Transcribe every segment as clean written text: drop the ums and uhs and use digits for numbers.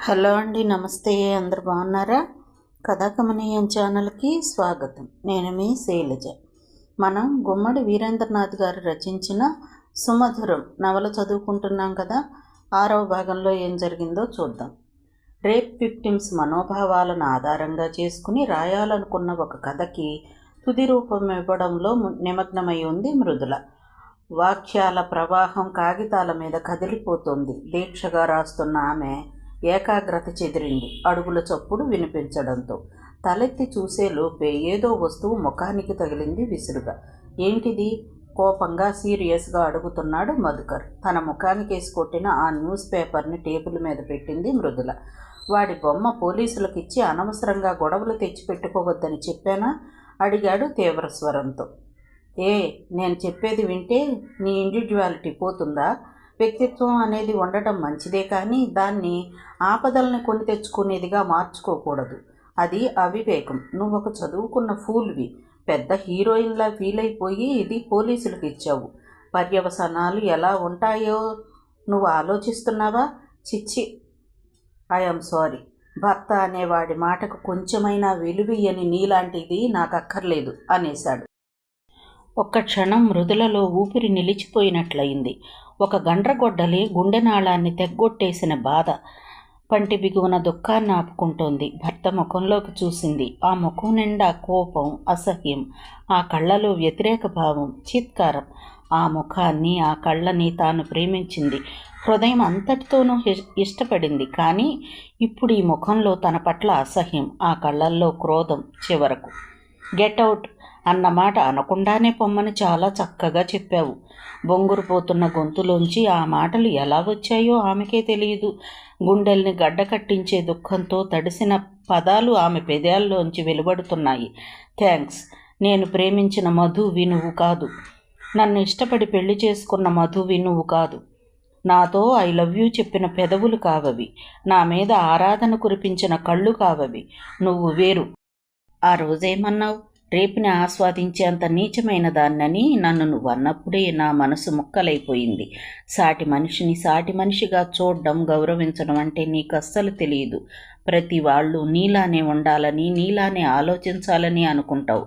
Hello అండి, నమస్తే. అందరు బాగున్నారా? కథాకమనీయం ఛానల్కి స్వాగతం. నేను మీ శైలజ. మనం గుమ్మడి వీరేంద్రనాథ్ గారు రచించిన సుమధురం నవల చదువుకుంటున్నాం కదా. 6వ భాగంలో ఏం జరిగిందో చూద్దాం. రేప్ విక్టిమ్స్ మనోభావాలను ఆధారంగా చేసుకుని రాయాలనుకున్న ఒక కథకి తుది రూపం ఇవ్వడంలో నిమగ్నమై ఉంది మృదుల. వాక్యాల ప్రవాహం కాగితాల మీద కదిలిపోతుంది. దీక్షగా రాస్తున్న ఆమె ఏకాగ్రత చెదిరింది. అడుగుల చప్పుడు వినిపించడంతో తలెత్తి చూసేలోపే ఏదో వస్తువు ముఖానికి తగిలింది విసురుగా. ఏంటిది? కోపంగా సీరియస్గా అడుగుతున్నాడు మధుకర్. తన ముఖానికి వేసి కొట్టిన ఆ న్యూస్ పేపర్ని టేబుల్ మీద పెట్టింది మృదుల. వాడి బొమ్మ పోలీసులకిచ్చి అనవసరంగా గొడవలు తెచ్చిపెట్టుకోవద్దని చెప్పానా? అడిగాడు తీవ్ర స్వరంతో. నేను చెప్పేది వింటే నీ ఇండివిజువాలిటీ పోతుందా? వ్యక్తిత్వం అనేది ఉండటం మంచిదే, కానీ దాన్ని ఆపదల్ని కొని తెచ్చుకునేదిగా మార్చుకోకూడదు. అది అవివేకం. నువ్వు ఒక చదువుకున్న ఫూల్వి. పెద్ద హీరోయిన్లా ఫీల్ అయిపోయి ఇది పోలీసులకు ఇచ్చావు. పర్యవసానాలు ఎలా ఉంటాయో నువ్వు ఆలోచిస్తున్నావా? చిచ్చి, ఐఎమ్ సారీ. భర్త అనేవాడి మాటకు కొంచెమైనా విలువియ్యని నీలాంటిది నాకు అక్కర్లేదు అనేశాడు. ఒక్క క్షణం మృదులలో ఊపిరి నిలిచిపోయినట్లయింది. ఒక గండ్రగొడ్డలి గుండెనాళాన్ని తెగ్గొట్టేసిన బాధ పంటి బిగువన దుఃఖాన్ని ఆపుకుంటోంది. భర్త ముఖంలోకి చూసింది. ఆ ముఖం నిండా కోపం, అసహ్యం, ఆ కళ్ళలో వ్యతిరేక భావం, చీత్కారం. ఆ ముఖాన్ని, ఆ కళ్ళని తాను ప్రేమించింది. హృదయం అంతటితోనూ ఇష్టపడింది. కానీ ఇప్పుడు ఈ ముఖంలో తన పట్ల అసహ్యం, ఆ కళ్ళల్లో క్రోధం. చివరకు గెట్అవుట్ అన్నమాట అనకుండానే పొమ్మని చాలా చక్కగా చెప్పావు. బొంగురుపోతున్న గొంతులోంచి ఆ మాటలు ఎలా వచ్చాయో ఆమెకే తెలియదు. గుండెల్ని గడ్డకట్టించే దుఃఖంతో తడిసిన పదాలు ఆమె పెదాల్లోంచి వెలువడుతున్నాయి. థ్యాంక్స్. నేను ప్రేమించిన మధువి నువ్వు కాదు. నన్ను ఇష్టపడి పెళ్లి చేసుకున్న మధువి నువ్వు కాదు. నాతో ఐ లవ్ యూ చెప్పిన పెదవులు కావవి. నా మీద ఆరాధన కురిపించిన కళ్ళు కావవి. నువ్వు వేరు. ఆ రోజేమన్నావు? రేపుని ఆస్వాదించేంత నీచమైన దాన్నని నన్ను నువ్వు అన్నప్పుడే నా మనసు ముక్కలైపోయింది. సాటి మనిషిని సాటి మనిషిగా చూడడం, గౌరవించడం అంటే నీకు అస్సలు తెలియదు. ప్రతి వాళ్ళు నీలానే ఉండాలని, నీలానే ఆలోచించాలని అనుకుంటావు.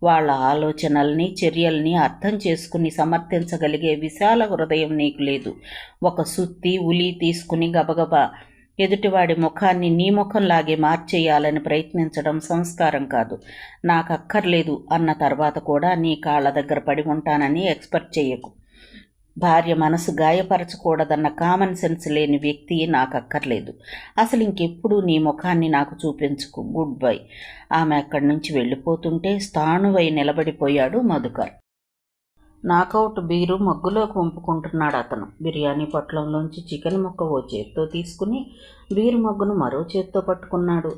వాళ్ళ ఆలోచనల్ని, చర్యల్ని అర్థం చేసుకుని సమర్థించగలిగే విశాల హృదయం నీకు లేదు. ఒక సుత్తి, ఉలి తీసుకుని గబగబా ఎదుటివాడి ముఖాన్ని నీ ముఖంలాగే మార్చేయాలని ప్రయత్నించడం సంస్కారం కాదు. నాకు అక్కర్లేదు అన్న తర్వాత కూడా నీ కాళ్ళ దగ్గర పడి ఉంటానని ఎక్స్పెక్ట్ చేయకు. భార్య మనసు గాయపరచకూడదన్న కామన్ సెన్స్ లేని వ్యక్తి నాకు అక్కర్లేదు. అసలు ఇంకెప్పుడు నీ ముఖాన్ని నాకు చూపించుకు. Good bye. ఆమె అక్కడి నుంచి వెళ్ళిపోతుంటే స్థాణువై నిలబడిపోయాడు మధుకర్. నాకౌట్ బీరు మగ్గులోకి వంపుకుంటున్నాడు అతను. బిర్యానీ పొట్లంలోంచి చికెన్ ముక్క ఓ చేత్తో తీసుకుని బీరు మగ్గును మరో చేత్తో పట్టుకున్నాడు.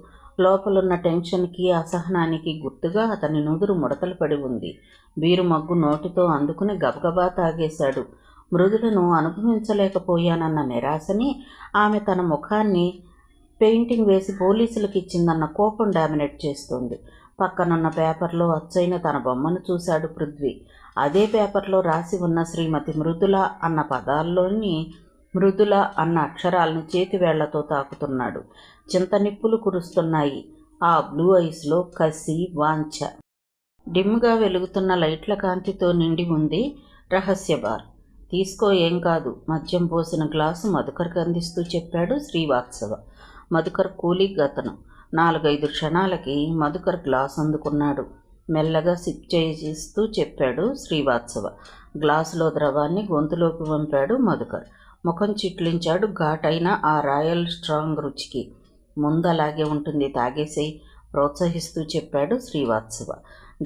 లోపలున్న టెన్షన్కి, అసహనానికి గుర్తుగా అతని నుదురు ముడతలు పడి ఉంది. బీరు మగ్గు నోటితో అందుకుని గబగబా తాగేశాడు. మృదులను అనుభవించలేకపోయానన్న నిరాశని, ఆమె తన ముఖాన్ని పెయింటింగ్ వేసి పోలీసులకు ఇచ్చిందన్న కోపం డామినేట్ చేస్తోంది. పక్కనున్న పేపర్లో అచ్చైన తన బొమ్మను చూశాడు పృథ్వీ. అదే పేపర్లో రాసి ఉన్న శ్రీమతి మృదుల అన్న పదాల్లోని మృదుల అన్న అక్షరాలను చేతివేళ్లతో తాకుతున్నాడు. చింతనిప్పులు కురుస్తున్నాయి ఆ బ్లూ ఐస్లో. కసి, వాంఛ. డిమ్గా వెలుగుతున్న లైట్ల కాంతితో నిండి ఉంది రహస్య బార్. తీసుకో, ఏం కాదు. మద్యం పోసిన గ్లాసు మధుకర్కి అందిస్తూ చెప్పాడు శ్రీవాత్సవ. మధుకర్ కూలీగ్ అతను. 4-5 క్షణాలకి మధుకర్ గ్లాస్ అందుకున్నాడు. మెల్లగా సిప్ చేస్తూ చెప్పాడు శ్రీవాత్సవ. గ్లాసులో ద్రవాన్ని గొంతులోకి వంపాడు మధుకర్. ముఖం చిట్లించాడు ఘాటైన ఆ రాయల్ స్ట్రాంగ్ రుచికి. ముందలాగే ఉంటుంది, తాగేసేయి ప్రోత్సహిస్తూ చెప్పాడు శ్రీవాత్సవ.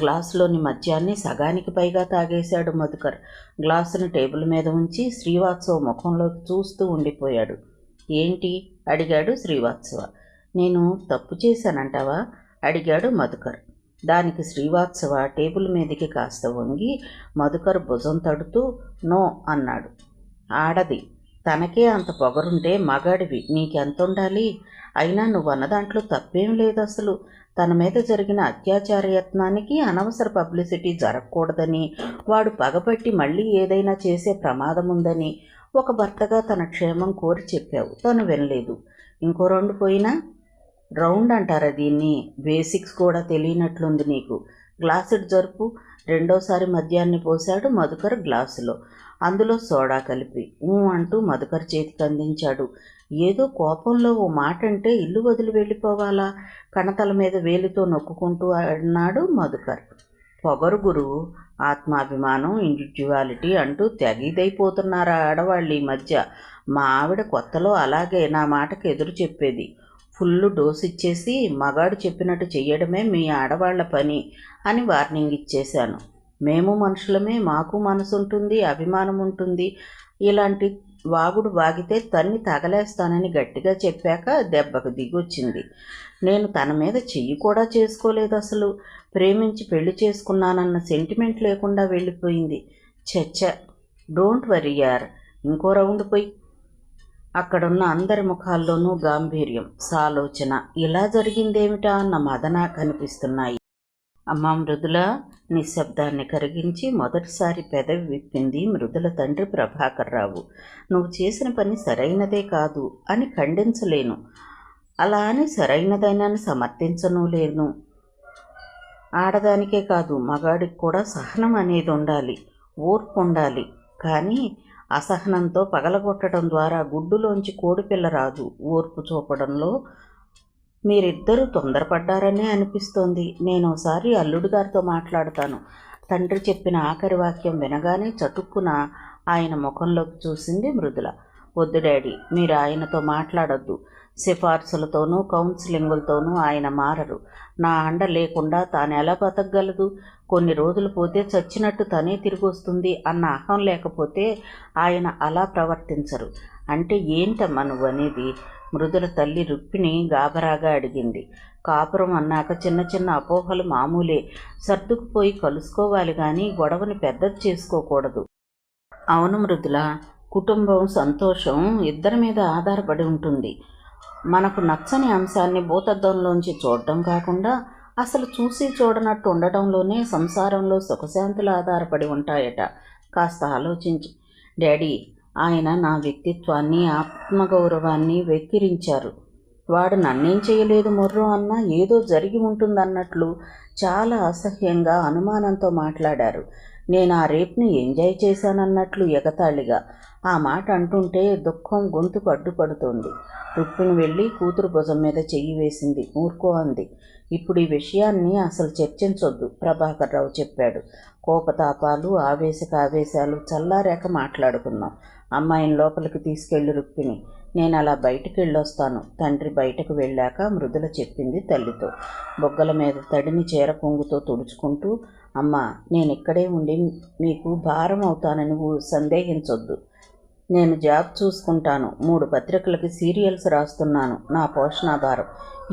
గ్లాసులోని మద్యాన్ని సగానికి పైగా తాగేశాడు మధుకర్. గ్లాసును టేబుల్ మీద ఉంచి శ్రీవాత్సవ ముఖంలోకి చూస్తూ ఉండిపోయాడు. ఏంటి? అడిగాడు శ్రీవాత్సవ. నేను తప్పు చేశానంటావా? అడిగాడు మధుకర్. దానికి శ్రీవాత్సవ టేబుల్ మీదకి కాస్త వంగి మధుకర్ భుజం తడుతూ నో అన్నాడు. ఆడది. తనకే అంత పొగరుంటే మగాడివి నీకెంత ఉండాలి? అయినా నువ్వు అన్న దాంట్లో తప్పేం లేదు. అసలు తన మీద జరిగిన అత్యాచార యత్నానికి అనవసర పబ్లిసిటీ జరగకూడదని, వాడు పగపట్టి మళ్ళీ ఏదైనా చేసే ప్రమాదం ఉందని ఒక భర్తగా తన క్షేమం కోరి చెప్పావు. తను వినలేదు. ఇంకో 2 పోయినా? రౌండ్ అంటారా దీన్ని? బేసిక్స్ కూడా తెలియనట్లుంది నీకు. గ్లాసుడు జరుపు. రెండోసారి మద్యాన్ని పోశాడు మధుకర్ గ్లాసులో, అందులో సోడా కలిపి. అంటూ మధుకర్ చేతికి అందించాడు. ఏదో కోపంలో ఓ మాట అంటే ఇల్లు వదిలి వెళ్ళిపోవాలా? కణతల మీద వేలితో నొక్కుంటూ అన్నాడు మధుకర్. పొగరు గురువు, ఆత్మాభిమానం, ఇండివిజువాలిటీ అంటూ తెగీదైపోతున్నారా ఆడవాళ్ళు ఈ మధ్య. మా ఆవిడ కొత్తలో అలాగే నా మాటకు ఎదురు చెప్పేది. ఫుల్ డోస్ ఇచ్చేసి మగాడు చెప్పినట్టు చెయ్యడమే మీ ఆడవాళ్ల పని అని వార్నింగ్ ఇచ్చేశాను. మేము మనుషులమే, మాకు మనసు ఉంటుంది, అభిమానం ఉంటుంది. ఇలాంటి వాగుడు వాగితే తన్ని తగలేస్తానని గట్టిగా చెప్పాక దెబ్బకు దిగొచ్చింది. నేను తన మీద చెయ్యి కూడా చేసుకోలేదు అసలు. ప్రేమించి పెళ్లి చేసుకున్నానన్న సెంటిమెంట్ లేకుండా వెళ్ళిపోయింది. చచ్చ. డోంట్ వరీ యార్, ఇంకో రౌండ్ పోయి. అక్కడున్న అందరి ముఖాల్లోనూ గాంభీర్యం, సాలోచన. ఇలా జరిగిందేమిటా అన్న మదన కనిపిస్తున్నాయి. అమ్మా మృదుల, నిశ్శబ్దాన్ని కరిగించి మొదటిసారి పెదవి విప్పింది మృదుల తండ్రి ప్రభాకర్రావు. నువ్వు చేసిన పని సరైనదే కాదు అని ఖండించలేను, అలా అని సరైనదైనని సమర్థించను లేను. ఆడదానికే కాదు మగాడికి కూడా సహనం అనేది ఉండాలి, ఓర్పు ఉండాలి. కానీ అసహనంతో పగలగొట్టడం ద్వారా గుడ్డులోంచి కోడిపిల్ల రాదు. ఓర్పు చూపడంలో మీరిద్దరూ తొందరపడ్డారనే అనిపిస్తోంది. నేను ఒకసారి అల్లుడు గారితో మాట్లాడతాను. తండ్రి చెప్పిన ఆఖరి వాక్యం వినగానే చటుక్కున ఆయన ముఖంలోకి చూసింది మృదుల. వద్దు డాడీ, మీరు ఆయనతో మాట్లాడొద్దు. సిఫార్సులతోనూ కౌన్సిలింగులతోనూ ఆయన మారరు. నా అండ లేకుండా తాను ఎలా బతకగలదు? కొన్ని రోజులు పోతే చచ్చినట్టు తనే తిరిగి వస్తుంది అన్న అహం లేకపోతే ఆయన అలా ప్రవర్తించరు. అంటే ఏంటమ్మా నువ్వు అనేది? మృదుల తల్లి రుక్మిణి గాబరాగా అడిగింది. కాపురం అన్నాక చిన్న చిన్న అపోహలు మామూలే. సర్దుకుపోయి కలుసుకోవాలి కానీ గొడవని పెద్దది చేసుకోకూడదు. అవును మృదుల, కుటుంబం సంతోషం ఇద్దరి మీద ఆధారపడి ఉంటుంది. మనకు నచ్చని అంశాన్ని భూతద్దంలోంచి చూడడం కాకుండా అసలు చూసి చూడనట్టు ఉండడంలోనే సంసారంలో సుఖశాంతులు ఆధారపడి ఉంటాయట. కాస్త ఆలోచించి. డాడీ, ఆయన నా వ్యక్తిత్వాన్ని, ఆత్మగౌరవాన్ని వెక్కిరించారు. వాడు నన్నేం చేయలేదు మొర్రో అన్నా ఏదో జరిగి ఉంటుందన్నట్లు చాలా అసహ్యంగా అనుమానంతో మాట్లాడారు. నేను ఆ రేపుని ఎంజాయ్ చేశానన్నట్లు ఎగతాళిగా. ఆ మాట అంటుంటే దుఃఖం గొంతుకు అడ్డుపడుతోంది. రుక్మిణి వెళ్ళి కూతురు భుజం మీద చెయ్యి వేసింది. ఊరుకో అంది. ఇప్పుడు ఈ విషయాన్ని అసలు చర్చించొద్దు, ప్రభాకర్రావు చెప్పాడు. కోపతాపాలు, ఆవేశాలు చల్లారాక మాట్లాడుకుందాం. అమ్మాయిని లోపలికి తీసుకెళ్ళి రుక్మిణి, నేను అలా బయటికి వెళ్ళొస్తాను. తండ్రి బయటకు వెళ్ళాక మృదుల చెప్పింది తల్లితో. బొగ్గల మీద తడిని చీర కొంగుతో తుడుచుకుంటూ, అమ్మా, నేను ఇక్కడే ఉండి మీకు భారం అవుతానని సందేహించొద్దు. నేను జాబ్ చూసుకుంటాను. 3 పత్రికలకి సీరియల్స్ రాస్తున్నాను. నా పోషణాభారం.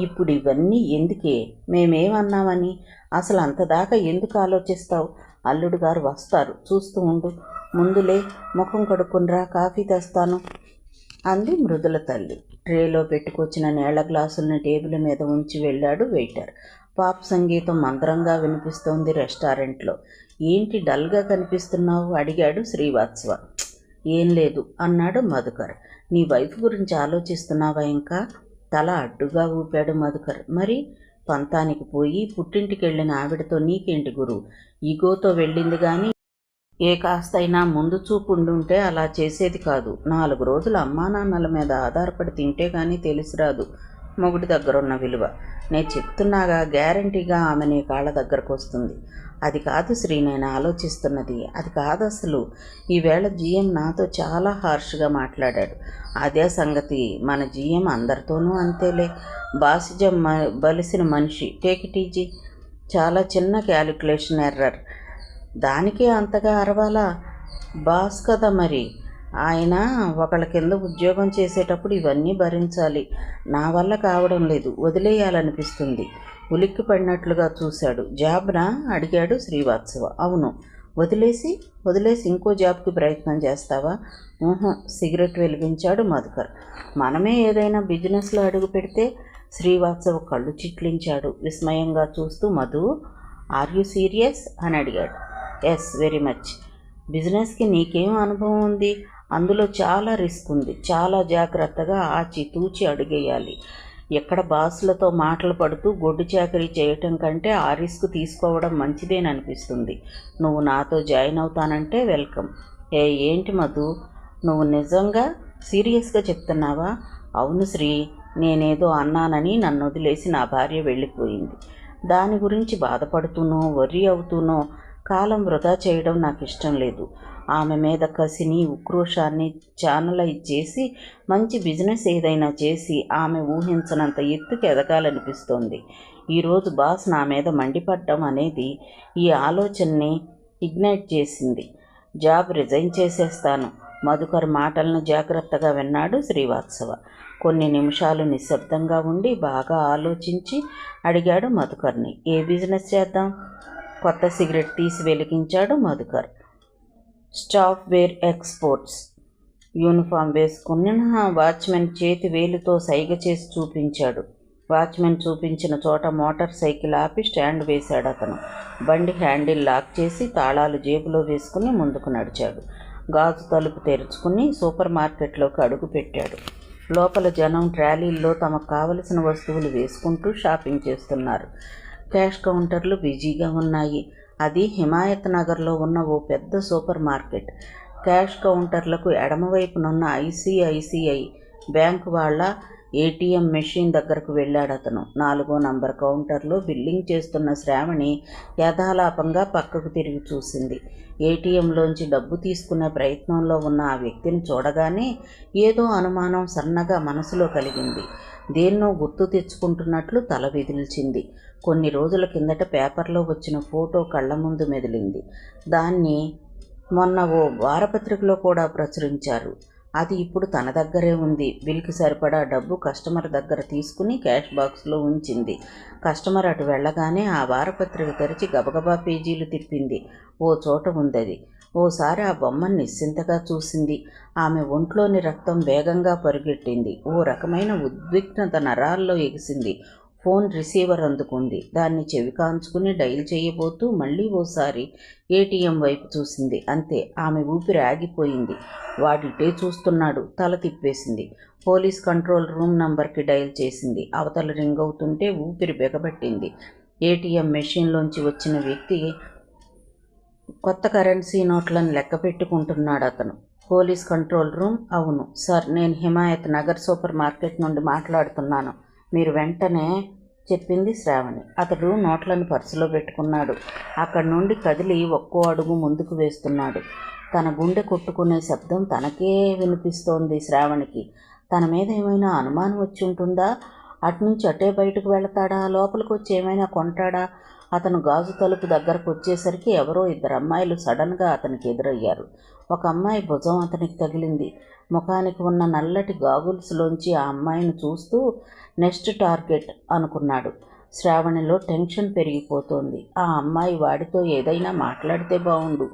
ఇప్పుడు ఇవన్నీ ఎందుకే? మేమేమన్నామని? అసలు అంతదాకా ఎందుకు ఆలోచిస్తావు? అల్లుడు గారు వస్తారు, చూస్తూ ఉండు. ముందులే, ముఖం కడుక్కునిరా, కాఫీ తెస్తాను అంది మృదుల తల్లి. ట్రేలో పెట్టుకొచ్చిన నీళ్ల గ్లాసుల్ని టేబుల్ మీద ఉంచి వెళ్ళాడు వెయిటర్. పాప్ సంగీతం మందరంగా వినిపిస్తోంది రెస్టారెంట్లో. ఏంటి డల్గా కనిపిస్తున్నావు అడిగాడు శ్రీవాత్సవ. ఏం లేదు అన్నాడు మధుకర్. నీ వైఫ్ గురించి ఆలోచిస్తున్నావా ఇంకా? తల అడ్డుగా ఊపాడు మధుకర్. మరి పంతానికి పోయి పుట్టింటికి వెళ్ళిన ఆవిడతో నీకేంటి గురు? ఈగోతో వెళ్ళింది కానీ ఏ కాస్తైనా ముందు చూపు ఉండుంటే అలా చేసేది కాదు. 4 రోజులు అమ్మా నాన్నల మీద ఆధారపడి తింటే కానీ తెలిసిరాదు మొగుడి దగ్గరున్న విలువ. నేను చెప్తున్నాగా, గ్యారంటీగా ఆమె నీ కాళ్ళ దగ్గరకు వస్తుంది. అది కాదు శ్రీ, నేను ఆలోచిస్తున్నది అది కాదు అసలు. ఈవేళ జీఎం నాతో చాలా హార్ష్గా మాట్లాడాడు. అదే సంగతి. మన జీఎం అందరితోనూ అంతేలే. బాసిజం బలిసిన మనిషి. Take it easy. చాలా చిన్న క్యాలిక్యులేషన్ ఎర్రర్. దానికే అంతగా అరవాలా? బాస్ కదా మరి. ఆయన ఒకళ్ళ కింద ఉద్యోగం చేసేటప్పుడు ఇవన్నీ భరించాలి. నా వల్ల కావడం లేదు, వదిలేయాలనిపిస్తుంది. ఉలిక్కి పడినట్లుగా చూశాడు. జాబ్నా అడిగాడు శ్రీవాత్సవ. అవును. వదిలేసి ఇంకో జాబ్కి ప్రయత్నం చేస్తావా? సిగరెట్ వెలిగించాడు మధుకర్. మనమే ఏదైనా బిజినెస్లో అడుగు పెడితే? శ్రీవాత్సవ కళ్ళు చిట్లించాడు విస్మయంగా చూస్తూ. మధు, ఆర్ యూ సీరియస్ అని అడిగాడు. Yes, very much. బిజినెస్కి నీకేం అనుభవం ఉంది? అందులో చాలా రిస్క్ ఉంది. చాలా జాగ్రత్తగా ఆచితూచి అడుగేయాలి. ఎక్కడ బాసులతో మాటలు పడుతూ గొడ్డు చాకరీ చేయటం కంటే ఆ రిస్క్ తీసుకోవడం మంచిదేననిపిస్తుంది. నువ్వు నాతో జాయిన్ అవుతానంటే వెల్కమ్. ఏంటి మధు, నువ్వు నిజంగా సీరియస్గా చెప్తున్నావా? అవును శ్రీ, నేనేదో అన్నానని నన్ను వదిలేసి నా భార్య వెళ్ళిపోయింది. దాని గురించి బాధపడుతూనో వర్రీ అవుతూనో కాలం వృధా చేయడం నాకు ఇష్టం లేదు. ఆమె మీద కసిని ఉక్రోషాన్ని ఛానలైజ్ చేసి మంచి బిజినెస్ ఏదైనా చేసి ఆమె ఊహించనంత ఎత్తుకి ఎదగాలనిపిస్తోంది. ఈరోజు బాస్ నా మీద మండిపడ్డం అనేది ఈ ఆలోచనని ఇగ్నైట్ చేసింది. జాబ్ రిజైన్ చేసేస్తాను. మధుకర్ మాటలను జాగ్రత్తగా విన్నాడు శ్రీవాత్సవ. కొన్ని నిమిషాలు నిశ్శబ్దంగా ఉండి బాగా ఆలోచించి అడిగాడు మధుకర్ని. ఏ బిజినెస్ చేద్దాం? కొత్త సిగరెట్ తీసి వెలిగించాడు Madhukar. Staff Wear Exports. Uniform వేసుకున్న వాచ్మెన్ చేతి వేలుతో సైగ చేసి చూపించాడు. వాచ్మెన్ చూపించిన చోట మోటార్ సైకిల్ ఆపి స్టాండ్ వేశాడు అతను. బండి హ్యాండిల్ లాక్ చేసి తాళాలు జేబులో వేసుకుని ముందుకు నడిచాడు. గాజు తలుపు తెరుచుకుని సూపర్ మార్కెట్లోకి అడుగు పెట్టాడు. లోపల జనం ట్రాలీల్లో తమకు కావలసిన వస్తువులు వేసుకుంటూ షాపింగ్ చేస్తున్నారు. క్యాష్ కౌంటర్లు బిజీగా ఉన్నాయి. అది హిమాయత్ నగర్లో ఉన్న ఓ పెద్ద సూపర్ మార్కెట్. క్యాష్ కౌంటర్లకు ఎడమవైపునున్న ఐసిఐసిఐ బ్యాంకు వాళ్ళ ఏటీఎం మెషిన్ దగ్గరకు వెళ్ళాడు అతను. 4వ నంబర్ కౌంటర్లో బిల్లింగ్ చేస్తున్న శ్రావణి యథాలాపంగా పక్కకు తిరిగి చూసింది. ఏటీఎంలోంచి డబ్బు తీసుకునే ప్రయత్నంలో ఉన్న ఆ వ్యక్తిని చూడగానే ఏదో అనుమానం సన్నగా మనసులో కలిగింది. దేన్నో గుర్తు తెచ్చుకుంటున్నట్లు తల విదిల్చింది. కొన్ని రోజుల కిందట పేపర్లో వచ్చిన ఫోటో కళ్ళ ముందు మెదిలింది. దాన్ని మొన్న ఓ వారపత్రికలో కూడా ప్రచురించారు. అది ఇప్పుడు తన దగ్గరే ఉంది. బిల్కి సరిపడా డబ్బు కస్టమర్ దగ్గర తీసుకుని క్యాష్ బాక్స్లో ఉంచింది. కస్టమర్ అటు వెళ్ళగానే ఆ వారపత్రిక తెరిచి గబగబా పేజీలు తిప్పింది. ఓ చోట ఉందది. ఓసారి ఆ బొమ్మను నిశ్చింతగా చూసింది. ఆమె ఒంట్లోని రక్తం వేగంగా పరుగెట్టింది. ఓ రకమైన ఉద్విగ్నత నరాల్లో ఎగిసింది. ఫోన్ రిసీవర్ అందుకుంది. దాన్ని చెవి కాంచుకుని డైల్ చేయబోతూ మళ్ళీ ఓసారి ఏటీఎం వైపు చూసింది. అంతే, ఆమె ఊపిరి ఆగిపోయింది. వాడిటే చూస్తున్నాడు. తల తిప్పేసింది. పోలీస్ కంట్రోల్ రూమ్ నంబర్కి డైల్ చేసింది. అవతల రింగ్ అవుతుంటే ఊపిరి బిగబట్టింది. ఏటీఎం మెషిన్లోంచి వచ్చిన వ్యక్తి కొత్త కరెన్సీ నోట్లను లెక్క పెట్టుకుంటున్నాడు అతను. Police control room. అవును సార్, నేను హిమాయత్ నగర్ సూపర్ మార్కెట్ నుండి మాట్లాడుతున్నాను. మీరు వెంటనే, చెప్పింది శ్రావణి. అతడు నోట్లను పర్సులో పెట్టుకున్నాడు. అక్కడి నుండి కదిలి ఒక్కో అడుగు ముందుకు వేస్తున్నాడు. తన గుండె కొట్టుకునే శబ్దం తనకే వినిపిస్తోంది శ్రావణికి. తన మీద ఏమైనా అనుమానం వచ్చి ఉంటుందా? అటునుంచి అటే బయటకు వెళతాడా? లోపలికి వచ్చి ఏమైనా కొంటాడా? అతను గాజు తలుపు దగ్గరకు వచ్చేసరికి ఎవరో 2 అమ్మాయిలు సడన్గా అతనికి ఎదురయ్యారు. ఒక అమ్మాయి భుజం అతనికి తగిలింది. ముఖానికి ఉన్న నల్లటి గాగుల్స్లోంచి ఆ అమ్మాయిని చూస్తూ నెక్స్ట్ టార్గెట్ అనుకున్నాడు. శ్రావణిలో టెన్షన్ పెరిగిపోతోంది. ఆ అమ్మాయి వాడితో ఏదైనా మాట్లాడితే బావుండు,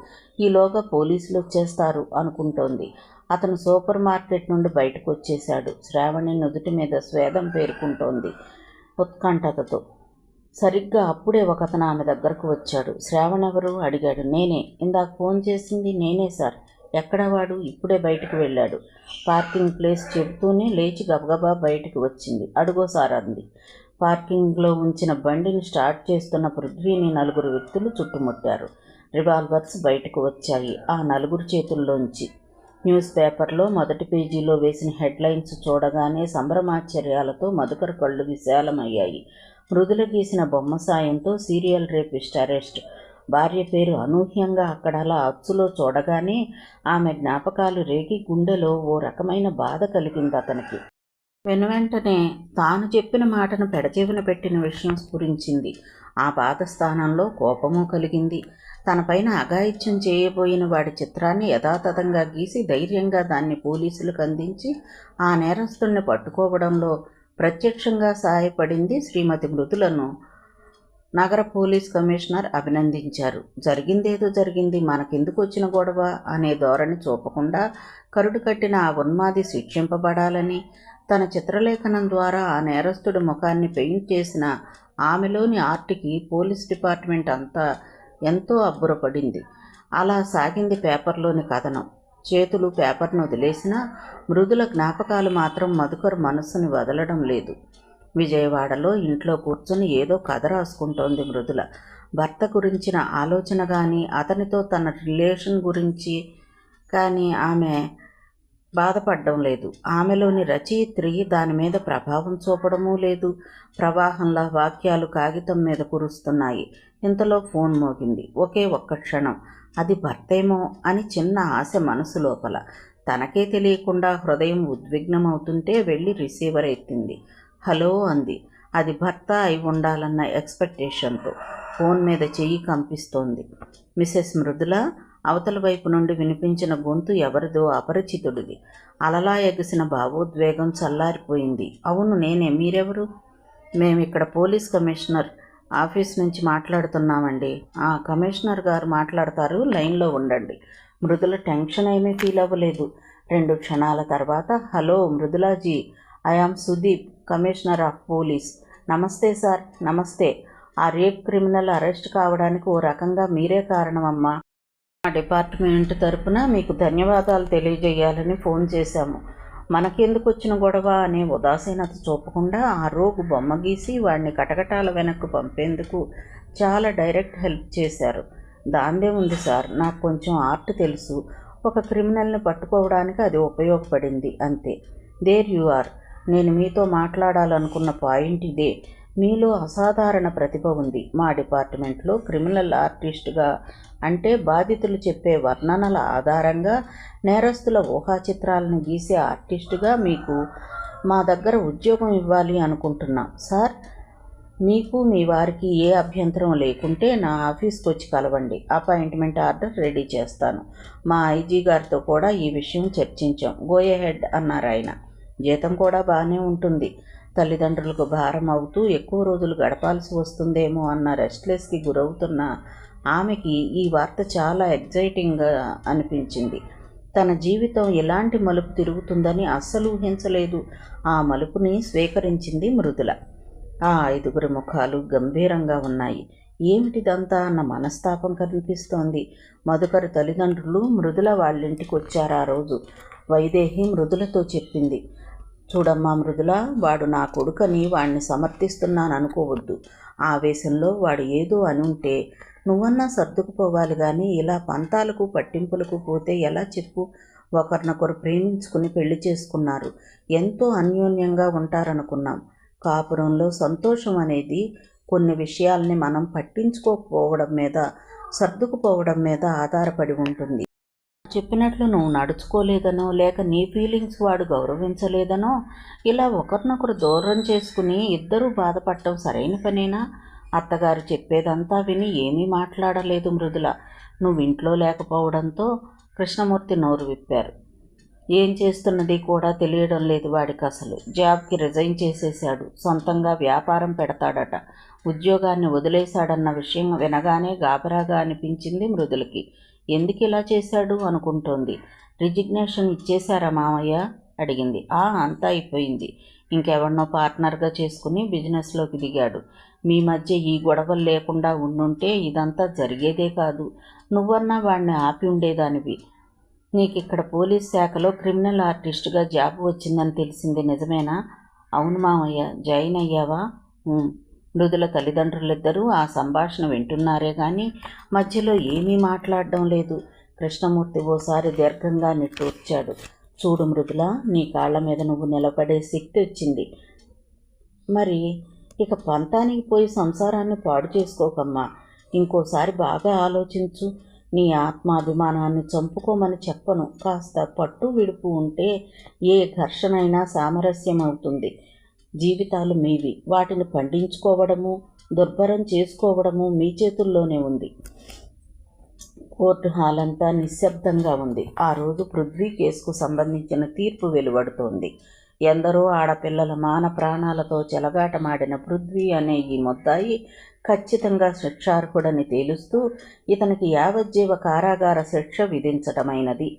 ఈలోగా పోలీసులు వచ్చేస్తారు అనుకుంటోంది. అతను సూపర్ మార్కెట్ నుండి బయటకు వచ్చేశాడు. శ్రావణి నుదుటి మీద స్వేదం పేరుకుంటోంది ఉత్కంఠతతో. సరిగ్గా అప్పుడే ఒకతను ఆమె దగ్గరకు వచ్చాడు. శ్రావణ్ ఎవరు? అడిగాడు. నేనే, ఇందాక ఫోన్ చేసింది నేనే సార్. ఎక్కడ వాడు? ఇప్పుడే బయటకు వెళ్ళాడు. పార్కింగ్ ప్లేస్ చెబుతూనే లేచి గబగబా బయటకు వచ్చింది. అడుగోసారి అంది. పార్కింగ్లో ఉంచిన బండిని స్టార్ట్ చేస్తున్న పృథ్వీని 4 వ్యక్తులు చుట్టుముట్టారు. రివాల్వర్స్ బయటకు వచ్చాయి ఆ 4 చేతుల్లోంచి. న్యూస్ పేపర్లో మొదటి పేజీలో వేసిన హెడ్లైన్స్ చూడగానే సంభ్రమాశ్చర్యాలతో మధుకర్ కళ్ళు విశాలమయ్యాయి. మృదుల గీసిన బొమ్మ సాయంతో సీరియల్ రేపిస్ట్ అరెస్ట్. భార్య పేరు అనూహ్యంగా అక్కడలా అచ్చులో చూడగానే ఆమె జ్ఞాపకాలు రేగి గుండెలో ఓ రకమైన బాధ కలిగింది అతనికి. వెనువెంటనే తాను చెప్పిన మాటను పెడచెవిన పెట్టిన విషయం స్ఫురించింది. ఆ బాధ స్థానంలో కోపమూ కలిగింది. తనపైన అఘాయిత్యం చేయబోయిన వాడి చిత్రాన్ని యథాతథంగా గీసి ధైర్యంగా దాన్ని పోలీసులకు అందించి ఆ నేరస్తుల్ని పట్టుకోవడంలో ప్రత్యక్షంగా సహాయపడింది శ్రీమతి మృదులను నగర పోలీస్ కమిషనర్ అభినందించారు. జరిగిందేదో జరిగింది, మనకెందుకు వచ్చిన గొడవ అనే ధోరణి చూపకుండా కరుడు కట్టిన ఆ ఉన్మాది శిక్షింపబడాలని తన చిత్రలేఖనం ద్వారా ఆ నేరస్తుడి ముఖాన్ని పెయింట్ చేసిన ఆమెలోని ఆర్ట్కి పోలీస్ డిపార్ట్మెంట్ అంతా ఎంతో అబ్బురపడింది. అలా సాగింది పేపర్లోని కథనం. చేతులు పేపర్ను వదిలేసినా మృదుల జ్ఞాపకాలు మాత్రం మధుకర్ మనస్సుని వదలడం లేదు. విజయవాడలో ఇంట్లో కూర్చొని ఏదో కథ రాసుకుంటోంది మృదుల. భర్త గురించిన ఆలోచన కానీ, అతనితో తన రిలేషన్ గురించి కానీ ఆమె బాధపడడం లేదు. ఆమెలోని రచయిత్రి దాని మీద ప్రభావం చూపడమూ లేదు. ప్రవాహంలా వాక్యాలు కాగితం మీద కురుస్తున్నాయి. ఇంతలో ఫోన్ మోగింది. ఒకే ఒక్క క్షణం అది భర్తేమో అని చిన్న ఆశ మనసు లోపల. తనకే తెలియకుండా హృదయం ఉద్విగ్నమవుతుంటే వెళ్ళి రిసీవర్ ఎత్తింది. హలో అంది. అది భర్త అయి ఉండాలన్న ఎక్స్పెక్టేషన్తో ఫోన్ మీద చెయ్యి కంపిస్తోంది. మిసెస్ మృదుల? అవతల వైపు నుండి వినిపించిన గొంతు ఎవరిదో, అపరిచితుడిది. అలలా ఎగసిన భావోద్వేగం చల్లారిపోయింది. అవును నేనే, మీరెవరు? మేమిక్కడ పోలీస్ కమిషనర్ ఆఫీస్ నుంచి మాట్లాడుతున్నామండి. కమిషనర్ గారు మాట్లాడతారు, లైన్లో ఉండండి. మృదుల టెన్షన్ ఏమీ ఫీల్ అవ్వలేదు. 2 క్షణాల తర్వాత, hello Mridulaji, I am Sudeep, commissioner of police. నమస్తే సార్. నమస్తే. ఆ రేప్ క్రిమినల్ అరెస్ట్ కావడానికి ఓ రకంగా మీరే కారణమమ్మా. మా డిపార్ట్మెంట్ తరపున మీకు ధన్యవాదాలు తెలియజేయాలని ఫోన్ చేశాము. మనకెందుకు వచ్చిన గొడవ అనే ఉదాసీనత చూపకుండా ఆ రోగు బొమ్మ గీసి వాడిని కటకటాల వెనక్కు పంపేందుకు చాలా డైరెక్ట్ హెల్ప్ చేశారు. దాందే ఉంది సార్, నాకు కొంచెం ఆర్ట్ తెలుసు. ఒక క్రిమినల్ని పట్టుకోవడానికి అది ఉపయోగపడింది అంతే. There you are. నేను మీతో మాట్లాడాలనుకున్న పాయింట్ ఇదే. మీలో అసాధారణ ప్రతిభ ఉంది. మా డిపార్ట్మెంట్లో క్రిమినల్ ఆర్టిస్టుగా, అంటే బాధితులు చెప్పే వర్ణనల ఆధారంగా నేరస్తుల ఊహాచిత్రాలను గీసే ఆర్టిస్టుగా మీకు మా దగ్గర ఉద్యోగం ఇవ్వాలి అనుకుంటున్నాం సార్. మీకు మీ వారికి ఏ అభ్యంతరం లేకుంటే నా ఆఫీస్కి వచ్చి కలవండి. అపాయింట్మెంట్ ఆర్డర్ రెడీ చేస్తాను. మా ఐజీ గారితో కూడా ఈ విషయం చర్చించాం. గో ఎహెడ్ అన్నారు ఆయన. జీతం కూడా బాగానే ఉంటుంది. తల్లిదండ్రులకు భారం అవుతూ ఎక్కువ రోజులు గడపాల్సి వస్తుందేమో అన్న రెస్ట్లెస్కి గురవుతున్న ఆమెకి ఈ వార్త చాలా ఎగ్జైటింగ్గా అనిపించింది. తన జీవితం ఎలాంటి మలుపు తిరుగుతుందని అస్సలు ఊహించలేదు. ఆ మలుపుని స్వీకరించింది మృదుల. ఆ 5 ముఖాలు గంభీరంగా ఉన్నాయి. ఏమిటిదంతా అన్న మనస్తాపం కనిపిస్తోంది. మధుకర్ తల్లిదండ్రులు మృదుల వాళ్ళింటికి వచ్చారు ఆ రోజు. వైదేహి మృదులతో చెప్పింది, చూడమ్మా మృదుల, వాడు నా కొడుకని వాడిని సమర్థిస్తున్నాను అనుకోవద్దు. ఆవేశంలో వాడు ఏదో అనుంటే నువ్వన్నా సర్దుకుపోవాలి కానీ ఇలా పంతాలకు పట్టింపులకు పోతే ఎలా చెప్పు? ఒకరినొకరు ప్రేమించుకుని పెళ్లి చేసుకున్నారు. ఎంతో అన్యోన్యంగా ఉంటారనుకున్నాం. కాపురంలో సంతోషం అనేది కొన్ని విషయాల్ని మనం పట్టించుకోకపోవడం మీద, సర్దుకుపోవడం మీద ఆధారపడి ఉంటుంది. చెప్పినట్లు నువ్వు నడుచుకోలేదనో, లేక నీ ఫీలింగ్స్ వాడు గౌరవించలేదనో ఇలా ఒకరినొకరు దూరం చేసుకుని ఇద్దరూ బాధపడటం సరైన పనేనా? అత్తగారు చెప్పేదంతా విని ఏమీ మాట్లాడలేదు మృదుల. నువ్వు ఇంట్లో లేకపోవడంతో కృష్ణమూర్తి నోరు విప్పారు. ఏం చేస్తున్నది కూడా తెలియడం లేదు వాడికి. అసలు జాబ్కి రిజైన్ చేసేశాడు. సొంతంగా వ్యాపారం పెడతాడట. ఉద్యోగాన్ని వదిలేశాడన్న విషయం వినగానే గాబరాగా అనిపించింది మృదులకి. ఎందుకు ఇలా చేశాడు అనుకుంటోంది. రిజిగ్నేషన్ ఇచ్చేశారా మామయ్య అడిగింది. అంతా అయిపోయింది. ఇంకెవరినో పార్ట్నర్గా చేసుకుని బిజినెస్లోకి దిగాడు. మీ మధ్య ఈ గొడవలు లేకుండా ఉండుంటే ఇదంతా జరిగేదే కాదు. నువ్వన్నా వాడిని ఆపి ఉండేదానివి. నీకిక్కడ పోలీస్ శాఖలో క్రిమినల్ ఆర్టిస్టుగా జాబ్ వచ్చిందని తెలిసింది నిజమేనా? అవును మామయ్య. జాయిన్ అయ్యావా? మృదుల తల్లిదండ్రులిద్దరూ ఆ సంభాషణ వింటున్నారే కానీ మధ్యలో ఏమీ మాట్లాడడం లేదు. కృష్ణమూర్తి ఓసారి దీర్ఘంగా నిట్టూర్చాడు. చూడు మృదుల, నీ కాళ్ళ మీద నువ్వు నిలబడే శక్తి వచ్చింది. మరి ఇక పంతానికి పోయి సంసారాన్ని పాడు చేసుకోకమ్మా. ఇంకోసారి బాగా ఆలోచించు. నీ ఆత్మాభిమానాన్ని చంపుకోమని చెప్పను. కాస్త పట్టు విడుపు ఉంటే ఏ ఘర్షణైనా సామరస్యం అవుతుంది. జీవితాలు మీవి. వాటిని పండించుకోవడము, దుర్భరం చేసుకోవడము మీ చేతుల్లోనే ఉంది. కోర్టు హాల్ అంతా నిశ్శబ్దంగా ఉంది. ఆ రోజు పృథ్వీ కేసుకు సంబంధించిన తీర్పు వెలువడుతోంది. ఎందరో ఆడపిల్లల మాన ప్రాణాలతో చెలగాటమాడిన పృథ్వీ అనే ఈ ముద్దాయి ఖచ్చితంగా శిక్షార్హుడని తేలుస్తూ ఇతనికి యావజ్జీవ కారాగార శిక్ష విధించటమైనది.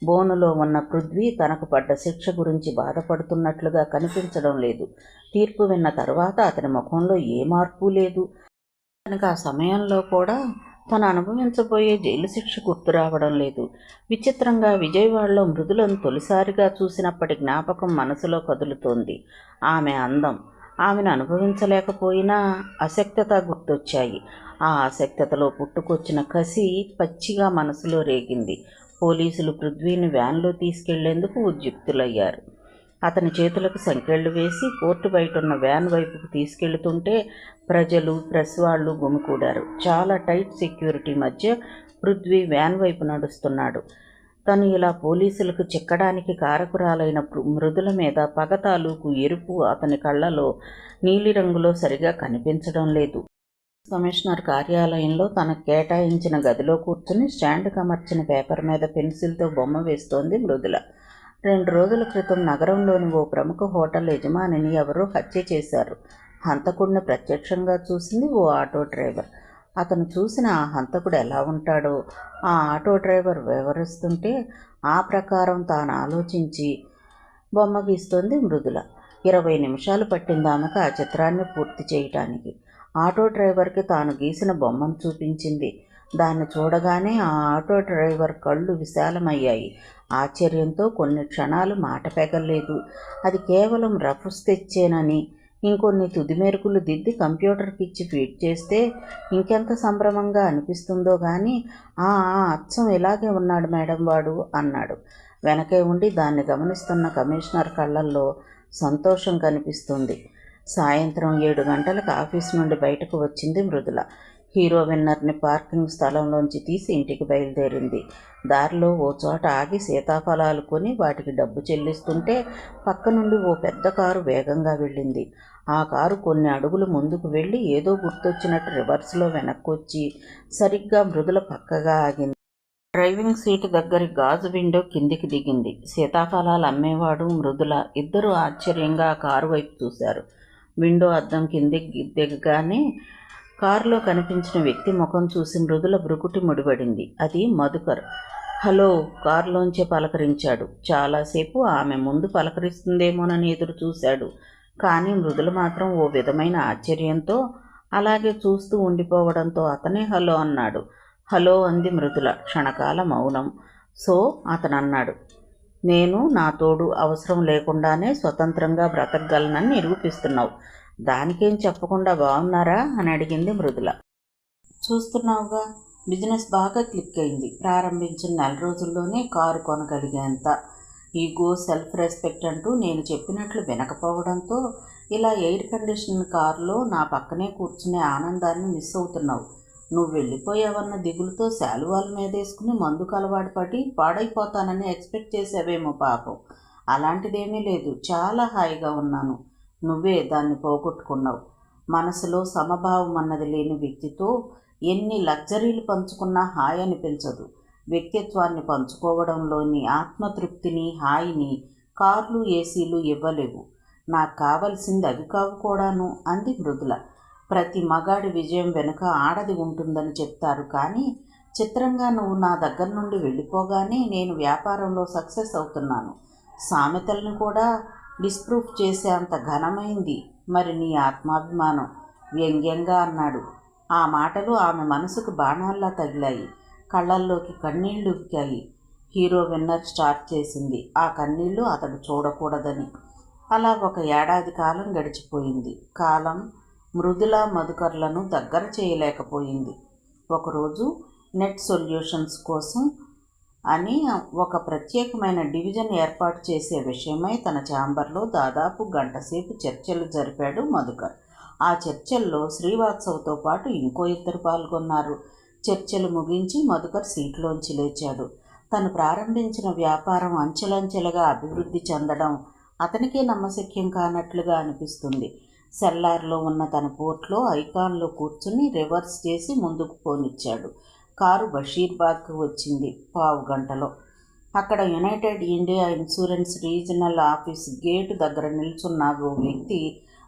బోనులో ఉన్న పృథ్వీ తనకు పడ్డ శిక్ష గురించి బాధపడుతున్నట్లుగా కనిపించడం లేదు. తీర్పు విన్న తర్వాత అతని ముఖంలో ఏ మార్పు లేదు. తనకు ఆ సమయంలో కూడా తను అనుభవించబోయే జైలు శిక్ష గుర్తు రావడం లేదు. విచిత్రంగా విజయవాడలో మృదులను తొలిసారిగా చూసినప్పటి జ్ఞాపకం మనసులో కదులుతోంది. ఆమె అందం, ఆమెను అనుభవించలేకపోయినా అశక్తత గుర్తొచ్చాయి. ఆ అశక్తతలో పుట్టుకొచ్చిన కసి పచ్చిగా మనసులో రేగింది. పోలీసులు పృథ్వీని వ్యాన్లో తీసుకెళ్లేందుకు ఉద్యుక్తులయ్యారు. అతని చేతులకు సంకెళ్లు వేసి కోర్టు బయటున్న వ్యాన్ వైపుకు తీసుకెళ్తుంటే ప్రజలు, ప్రెస్ వాళ్ళు గుమికూడారు. చాలా టైట్ సెక్యూరిటీ మధ్య పృథ్వీ వ్యాన్ వైపు నడుస్తున్నాడు. తను ఇలా పోలీసులకు చిక్కడానికి కారకురాలైన మృదుల మీద పగ తాలూకు ఎరుపు అతని కళ్ళలో నీలిరంగులో సరిగా కనిపించడం లేదు. కమిషనర్ కార్యాలయంలో తనకు కేటాయించిన గదిలో కూర్చుని స్టాండ్కి అమర్చిన పేపర్ మీద పెన్సిల్తో బొమ్మ వేస్తోంది మృదుల. 2 రోజుల క్రితం నగరంలోని ఓ ప్రముఖ హోటల్ యజమానిని ఎవరో హత్య చేశారు. హంతకుడిని ప్రత్యక్షంగా చూసింది ఓ ఆటో డ్రైవర్. అతను చూసిన ఆ హంతకుడు ఎలా ఉంటాడో ఆ ఆటో డ్రైవర్ వివరిస్తుంటే ఆ ప్రకారం తాను ఆలోచించి బొమ్మ గీస్తోంది మృదుల. 20 నిమిషాలు పట్టింది ఆమెకు ఆ చిత్రాన్ని పూర్తి చేయటానికి. ఆటో డ్రైవర్కి తాను గీసిన బొమ్మను చూపించింది. దాన్ని చూడగానే ఆ ఆటో డ్రైవర్ కళ్ళు విశాలమయ్యాయి. ఆశ్చర్యంతో కొన్ని క్షణాలు మాట పెగల్లేదు. అది కేవలం రఫ్ స్కెచ్చేనని, ఇంకొన్ని తుది మెరుగులు దిద్ది కంప్యూటర్కి ఇచ్చి ఫీడ్ చేస్తే ఇంకెంత సంభ్రమంగా అనిపిస్తుందో కానీ అచ్చం ఇలాగే ఉన్నాడు మేడం వాడు అన్నాడు. వెనకే ఉండి దాన్ని గమనిస్తున్న కమిషనర్ కళ్ళల్లో సంతోషం కనిపిస్తుంది. సాయంత్రం 7 గంటలకు ఆఫీస్ నుండి బయటకు వచ్చింది మృదుల. హీరో విన్నర్ని పార్కింగ్ స్థలంలోంచి తీసి ఇంటికి బయలుదేరింది. దారిలో ఓ చోట ఆగి సీతాఫలాలు కొని వాటికి డబ్బు చెల్లిస్తుంటే పక్క నుండి ఓ పెద్ద కారు వేగంగా వెళ్ళింది. ఆ కారు కొన్ని అడుగులు ముందుకు వెళ్ళి ఏదో గుర్తొచ్చినట్టు రివర్స్లో వెనక్కొచ్చి సరిగ్గా మృదుల పక్కగా ఆగింది. డ్రైవింగ్ సీటు దగ్గరి గాజు విండో కిందికి దిగింది. సీతాఫలాలు అమ్మేవాడు, మృదుల ఇద్దరూ ఆశ్చర్యంగా ఆ కారు వైపు చూశారు. విండో అద్దం కిందికి దిగగానే కారులో కనిపించిన వ్యక్తి ముఖం చూసి మృదుల భృకుటి ముడిపడింది. అది మధుకర్. హలో, కారులోంచే పలకరించాడు. చాలాసేపు ఆమె ముందు పలకరిస్తుందేమోనని ఎదురు చూశాడు. కానీ మృదుల మాత్రం ఓ విధమైన ఆశ్చర్యంతో అలాగే చూస్తూ ఉండిపోవడంతో అతనే హలో అన్నాడు. హలో అంది మృదుల. క్షణకాల మౌనం. సో అతను అన్నాడు, నేను నా తోడు అవసరం లేకుండానే స్వతంత్రంగా బ్రతకగలనని నిరూపిస్తున్నావు. దానికేం చెప్పకుండా బాగున్నారా అని అడిగింది మృదుల. చూస్తున్నావుగా, బిజినెస్ బాగా క్లిక్ అయింది. ప్రారంభించిన 4 రోజుల్లోనే కారు కొనగలిగేంత. ఈగో, సెల్ఫ్ రెస్పెక్ట్ అంటూ నేను చెప్పినట్లు వినకపోవడంతో ఇలా ఎయిర్ కండిషన్ కారులో నా పక్కనే కూర్చునే ఆనందాన్ని మిస్ అవుతున్నావు. నువ్వు వెళ్ళిపోయావన్న దిగులుతో శాలువాల మీదేసుకుని మందుకు అలవాటు పడి పాడైపోతానని ఎక్స్పెక్ట్ చేసావేమో పాపం. అలాంటిదేమీ లేదు. చాలా హాయిగా ఉన్నాను. నువ్వే దాన్ని పోగొట్టుకున్నావు. మనసులో సమభావం అన్నది లేని వ్యక్తితో ఎన్ని లగ్జరీలు పంచుకున్నా హాయి అనిపించదు. వ్యక్తిత్వాన్ని పంచుకోవడంలోని ఆత్మతృప్తిని, హాయిని కార్లు, ఏసీలు ఇవ్వలేవు. నాకు కావలసింది అవి కావు కూడాను అంది మృదుల. ప్రతి మగాడి విజయం వెనుక ఆడది ఉంటుందని చెప్తారు, కానీ చిత్రంగా నువ్వు నా దగ్గర నుండి వెళ్ళిపోగానే నేను వ్యాపారంలో సక్సెస్ అవుతున్నాను. సామెతలను కూడా డిస్ప్రూఫ్ చేసే అంత ఘనమైంది మరి నీ ఆత్మాభిమానం వ్యంగ్యంగా అన్నాడు. ఆ మాటలు ఆమె మనసుకు బాణాల్లా తగిలాయి. కళ్ళల్లోకి కన్నీళ్లు ఉక్కాయి. హీరో విన్నర్ స్టార్ట్ చేసింది. ఆ కన్నీళ్లు అతడు చూడకూడదని. అలా 1 ఏడాది కాలం గడిచిపోయింది. కాలం మృదుల, మధుకర్లను దగ్గర చేయలేకపోయింది. ఒకరోజు నెట్ సొల్యూషన్స్ కోసం అని ఒక ప్రత్యేకమైన డివిజన్ ఏర్పాటు చేసే విషయమై తన ఛాంబర్లో దాదాపు 1 గంట సేపు చర్చలు జరిపాడు మధుకర్. ఆ చర్చల్లో శ్రీవాత్సవ్తో పాటు ఇంకో 2 పాల్గొన్నారు. చర్చలు ముగించి మధుకర్ సీట్లోంచి లేచాడు. తను ప్రారంభించిన వ్యాపారం అంచెలంచెలుగా అభివృద్ధి చెందడం అతనికే నమ్మశక్యం కానట్లుగా అనిపిస్తుంది. సెల్లార్లో ఉన్న తన పోర్ట్లో ఐకాన్లో కూర్చుని రివర్స్ చేసి ముందుకు పోనిచ్చాడు. కారు బషీర్బాగ్కి వచ్చింది 15 గంటలో. అక్కడ United India insurance regional office gate దగ్గర నిల్చున్న ఓ వ్యక్తి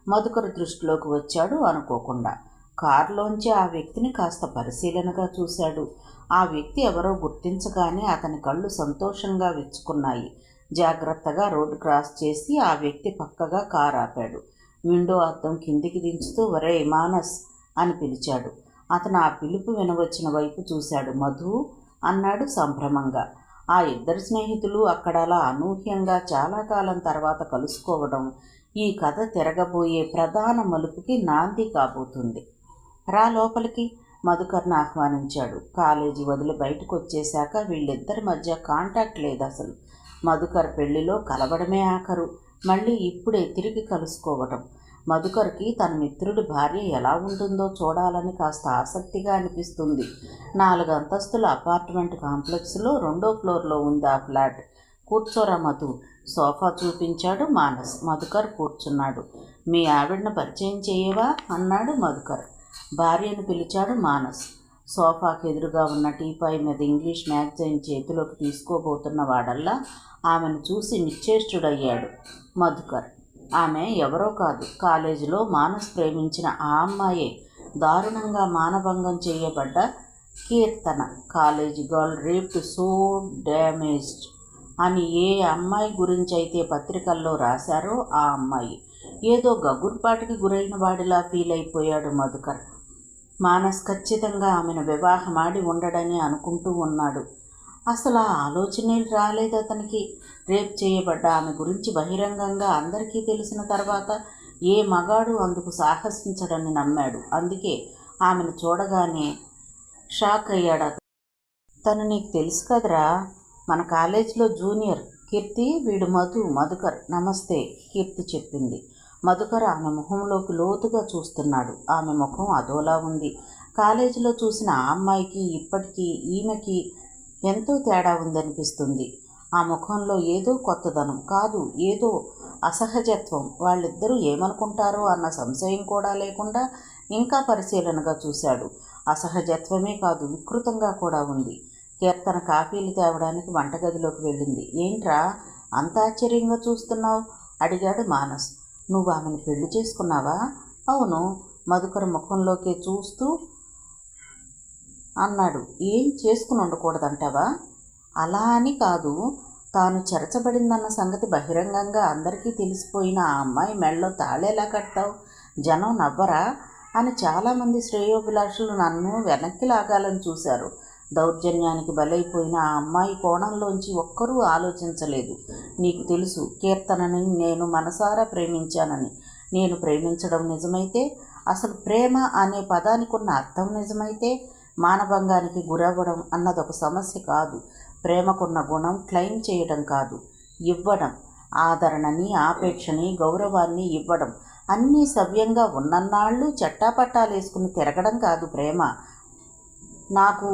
మధుకర్ దృష్టిలోకి వచ్చాడు అనుకోకుండా. కారులోంచి ఆ వ్యక్తిని కాస్త పరిశీలనగా చూశాడు. ఆ వ్యక్తి ఎవరో గుర్తించగానే అతని కళ్ళు సంతోషంగా విచ్చుకున్నాయి. జాగ్రత్తగా రోడ్డు క్రాస్ చేసి ఆ వ్యక్తి పక్కగా కారు ఆపాడు. విండో అద్దం కిందికి దించుతూ ఒరేయ్ మానస్ అని పిలిచాడు. అతను ఆ పిలుపు వినవచ్చిన వైపు చూశాడు. మధు అన్నాడు సంభ్రమంగా. ఆ ఇద్దరు స్నేహితులు అక్కడ అలా అనూహ్యంగా చాలా కాలం తర్వాత కలుసుకోవడం ఈ కథ తిరగబోయే ప్రధాన మలుపుకి నాంది కాబోతుంది. రా లోపలికి, మధుకర్ని ఆహ్వానించాడు. కాలేజీ వదిలి బయటకు వచ్చేశాక వీళ్ళిద్దరి మధ్య కాంటాక్ట్ లేదు అసలు. మధుకర్ పెళ్లిలో కలవడమే ఆఖరు, మళ్ళీ ఇప్పుడే తిరిగి కలుసుకోవటం. మధుకర్కి తన మిత్రుడి భార్య ఎలా ఉంటుందో చూడాలని కాస్త ఆసక్తిగా అనిపిస్తుంది. 4 అంతస్తుల అపార్ట్మెంట్ కాంప్లెక్స్లో 2వ ఫ్లోర్లో ఉంది ఆ ఫ్లాట్. కూర్చోరా మధు, సోఫా చూపించాడు మానస్. మధుకర్ కూర్చున్నాడు. మీ ఆవిడను పరిచయం చేయవా అన్నాడు మధుకర్. భార్యను పిలిచాడు మానస్. సోఫాకి ఎదురుగా ఉన్న టీపాయ్ మీద ఇంగ్లీష్ మ్యాగజైన్ చేతిలోకి తీసుకోబోతున్న వాడల్లా ఆమెను చూసి నిశ్చేష్టుడయ్యాడు మధుకర్. ఆమె ఎవరో కాదు, కాలేజీలో మానస్ ప్రేమించిన ఆ అమ్మాయే, దారుణంగా మానభంగం చేయబడ్డ Keerthana. College girl raped so damaged అని ఏ అమ్మాయి గురించి అయితే పత్రికల్లో రాశారో ఆ అమ్మాయి. ఏదో గగుర్పాటికి గురైన వాడిలా ఫీల్ అయిపోయాడు మధుకర్. మానస్ ఖచ్చితంగా ఆమెను వివాహమాడి ఉండడని అనుకుంటూ ఉన్నాడు. అసలు ఆ ఆలోచనే రాలేదు అతనికి. రేప్ చేయబడ్డ ఆమె గురించి బహిరంగంగా అందరికీ తెలిసిన తర్వాత ఏ మగాడు అందుకు సాహసించడని నమ్మాడు. అందుకే ఆమెను చూడగానే షాక్ అయ్యాడు. తను నీకు తెలుసు కదరా, మన కాలేజీలో జూనియర్ కీర్తి, వీడు మధుకర్. నమస్తే, కీర్తి చెప్పింది. మధుకర్ ఆమె ముఖంలోకి లోతుగా చూస్తున్నాడు. ఆమె ముఖం అదోలా ఉంది. కాలేజీలో చూసిన ఆ అమ్మాయికి ఇప్పటికీ ఈమెకి ఎంతో తేడా ఉందనిపిస్తుంది. ఆ ముఖంలో ఏదో కొత్తదనం కాదు, ఏదో అసహజత్వం. వాళ్ళిద్దరూ ఏమనుకుంటారో అన్న సంశయం కూడా లేకుండా ఇంకా పరిశీలనగా చూశాడు. అసహజత్వమే కాదు, వికృతంగా కూడా ఉంది. కీర్తన కాఫీలు తేవడానికి వంటగదిలోకి వెళ్ళింది. ఏంట్రా అంత ఆశ్చర్యంగా చూస్తున్నావు అడిగాడు మానస్. నువ్వు ఆమెను పెళ్లి చేసుకున్నావా? అవును, మధుకర్ ముఖంలోకి చూస్తూ అన్నాడు. ఏం చేసుకుని ఉండకూడదంటావా? అలా అని కాదు, తాను చెరచబడిందన్న సంగతి బహిరంగంగా అందరికీ తెలిసిపోయిన ఆ అమ్మాయి మెడలో తాళేలా కడతావు? జనం నవ్వరా అని చాలామంది శ్రేయోభిలాషులు నన్ను వెనక్కి లాగాలని చూశారు. దౌర్జన్యానికి బలైపోయిన ఆ అమ్మాయి కోణంలోంచి ఒక్కరూ ఆలోచించలేదు. నీకు తెలుసు కీర్తనని నేను మనసారా ప్రేమించానని. నేను ప్రేమించడం నిజమైతే, అసలు ప్రేమ అనే పదానికి ఉన్న అర్థం నిజమైతే, మానభంగానికి గురవ్వడం అన్నదొక సమస్య కాదు. ప్రేమకున్న గుణం క్లెయిమ్ చేయడం కాదు, ఇవ్వడం. ఆదరణని, ఆపేక్షని, గౌరవాన్ని ఇవ్వడం. అన్నీ సవ్యంగా ఉన్నన్నాళ్ళు చట్టాపట్టాలేసుకుని తిరగడం కాదు ప్రేమ. నాకు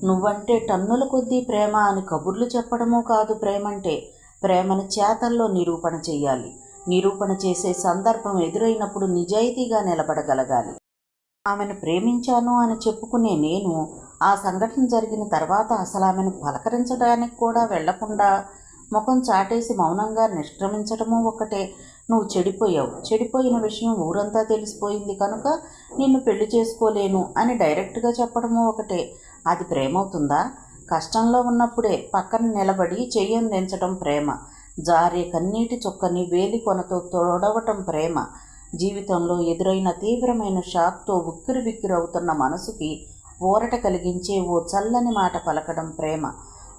నువ్వంటే టన్నుల కొద్దీ ప్రేమ అని కబుర్లు చెప్పడమూ కాదు ప్రేమంటే. ప్రేమను చేతల్లో నిరూపణ చెయ్యాలి. నిరూపణ చేసే సందర్భం ఎదురైనప్పుడు నిజాయితీగా నిలబడగలగాలి. ఆమెను ప్రేమించాను అని చెప్పుకునే నేను ఆ సంఘటన జరిగిన తర్వాత అసలు ఆమెను పలకరించడానికి కూడా వెళ్లకుండా ముఖం చాటేసి మౌనంగా నిష్క్రమించడమూ ఒకటే. నువ్వు చెడిపోయావు, చెడిపోయిన విషయం ఊరంతా తెలిసిపోయింది కనుక నిన్ను పెళ్లి చేసుకోలేను అని డైరెక్ట్గా చెప్పడమూ ఒకటే. అది ప్రేమవుతుందా? కష్టంలో ఉన్నప్పుడే పక్కన నిలబడి చెయ్యందించడం ప్రేమ. జారే కన్నీటి చుక్కని వేలి కొనతో తొడవటం ప్రేమ. జీవితంలో ఎదురైన తీవ్రమైన షాక్తో ఉక్కిరిబిక్కిరవుతున్న మనసుకి ఊరట కలిగించే ఓ చల్లని మాట పలకడం ప్రేమ.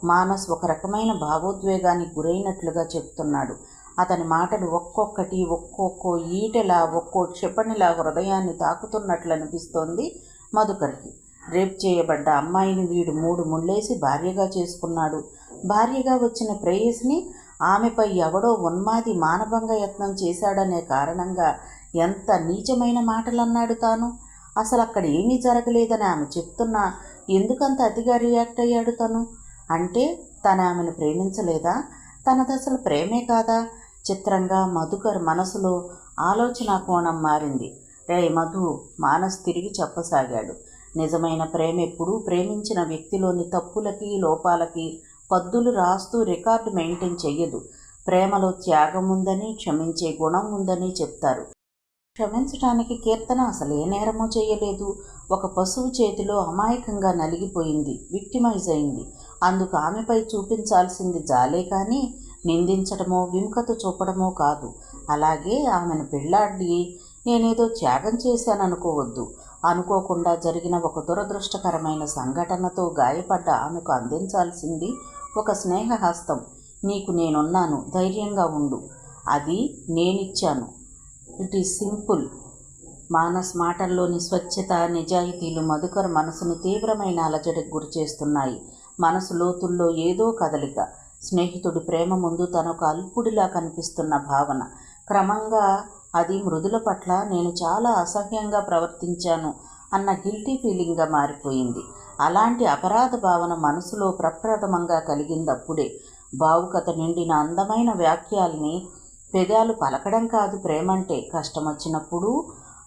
మానస్ ఒక రకమైన భావోద్వేగానికి గురైనట్లుగా చెప్తున్నాడు. అతని మాటలు ఒక్కొక్కటి ఒక్కొక్కో ఈటెలా, ఒక్కో క్షిపణిలా హృదయాన్ని తాకుతున్నట్లు అనిపిస్తోంది మధుకర్కి. రేప్ చేయబడ్డ అమ్మాయిని వీడు 3 ముళ్ళేసి భార్యగా చేసుకున్నాడు. భార్యగా వచ్చిన ప్రేయస్ని ఆమెపై ఎవడో ఉన్మాది మానభంగ యత్నం చేశాడనే కారణంగా ఎంత నీచమైన మాటలన్నాడు తాను. అసలు అక్కడ ఏమీ జరగలేదని ఆమె చెప్తున్నా ఎందుకంత అతిగా రియాక్ట్ అయ్యాడు తను? అంటే తను ఆమెను ప్రేమించలేదా? తనదసలు ప్రేమే కాదా? చిత్రంగా మధుకర్ మనసులో ఆలోచన కోణం మారింది. రే మధు, మానస్ తిరిగి చెప్పసాగాడు. నిజమైన ప్రేమ ఎప్పుడూ ప్రేమించిన వ్యక్తిలోని తప్పులకి, లోపాలకి పద్దులు రాస్తూ రికార్డు మెయింటైన్ చెయ్యదు. ప్రేమలో త్యాగం ఉందని, క్షమించే గుణం ఉందని చెప్తారు. క్షమించటానికి కీర్తన అసలు ఏ నేరమో చేయలేదు. ఒక పశువు చేతిలో అమాయకంగా నలిగిపోయింది, విక్టిమైజ్ అయింది. అందుకు ఆమెపై చూపించాల్సింది జాలే కానీ నిందించడమో విముఖత చూపడమో కాదు. అలాగే ఆమెను పెళ్లాడి నేనేదో త్యాగం చేశాననుకోవద్దు. అనుకోకుండా జరిగిన ఒక దురదృష్టకరమైన సంఘటనతో గాయపడ్డ ఆమెకు అందించాల్సింది ఒక స్నేహహస్తం. నీకు నేనున్నాను, ధైర్యంగా ఉండు. అది నేనిచ్చాను. It is simple. మానస్ మాటల్లోని స్వచ్ఛత, నిజాయితీలు మధుకర్ మనసును తీవ్రమైన అలజడికి గురిచేస్తున్నాయి. మనసు లోతుల్లో ఏదో కదలిక. స్నేహితుడి ప్రేమ ముందు తనొక అల్పుడిలా కనిపిస్తున్న భావన. క్రమంగా అది మృదుల పట్ల నేను చాలా అసహ్యంగా ప్రవర్తించాను అన్న గిల్టీ ఫీలింగ్గా మారిపోయింది. అలాంటి అపరాధ భావన మనసులో ప్రప్రథమంగా కలిగిందప్పుడే. భావుకత నిండిన అందమైన వాక్యాల్ని పెదాలు పలకడం కాదు ప్రేమంటే. కష్టమొచ్చినప్పుడు,